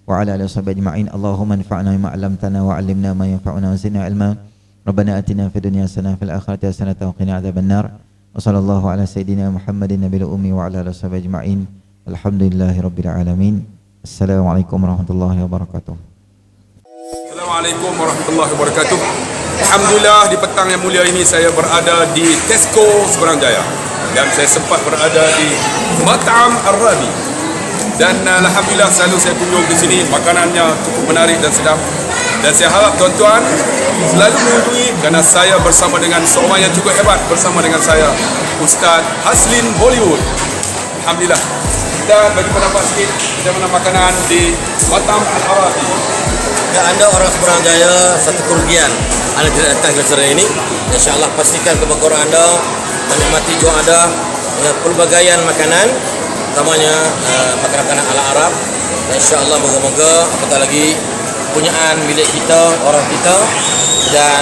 wa ala alihi washabbihi ajma'in. Allahumma anfa'na bima 'allamtana wa 'allimna ma yanfa'una wa zidna ilma. Rabbana atina fid dunya hasanah fil akhirati hasanah wa qina adzabannar. Wa sallallahu ala sayidina Muhammadin nabiyil ummi wa ala alihi washabbihi ajma'in. Alhamdulillahirabbil alamin. Assalamualaikum warahmatullahi wabarakatuh. Assalamualaikum warahmatullahi wabarakatuh. Alhamdulillah, di petang yang mulia ini saya berada di Tesco Seberang Jaya dan saya sempat berada di Mat'am Ar-Rabi, dan alhamdulillah selalu saya kunjung ke sini. Makanannya cukup menarik dan sedap, dan saya harap tuan-tuan selalu mengunjungi kerana saya bersama dengan seorang yang cukup hebat, bersama dengan saya Ustaz Haslin Hollywood. Alhamdulillah. Dan bagi pendapat sikit bagaimana makanan di Mat'am Ar-Rabi. Jika anda orang Seberang Jaya, satu kerugian anda tidak datang ke restoran ini. InsyaAllah pastikan kebakaran anda menikmati jual anda dengan pelbagaian makanan, utamanya makanan-makanan ala Arab. Dan insyaAllah moga-moga apatah lagi punyaan milik kita, orang kita, dan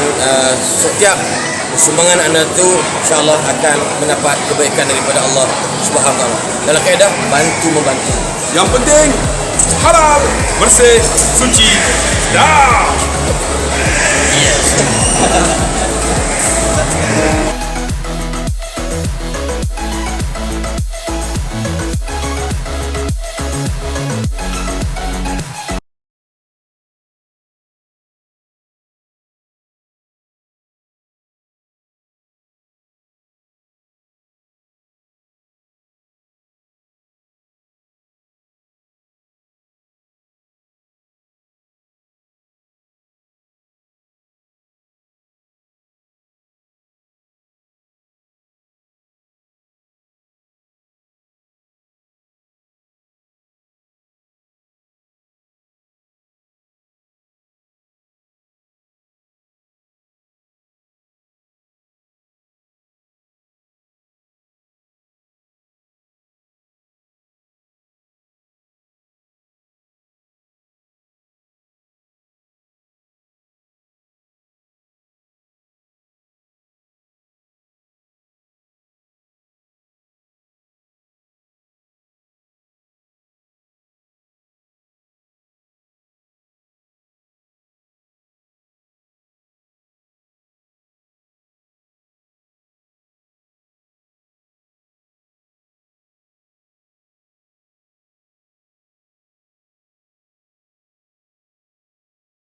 setiap sumbangan anda itu insyaAllah akan mendapat kebaikan daripada Allah Subhanahu wa taala. Dalam kaedah bantu membantu. Yang penting halal, bersih, suci. Dah. Yes.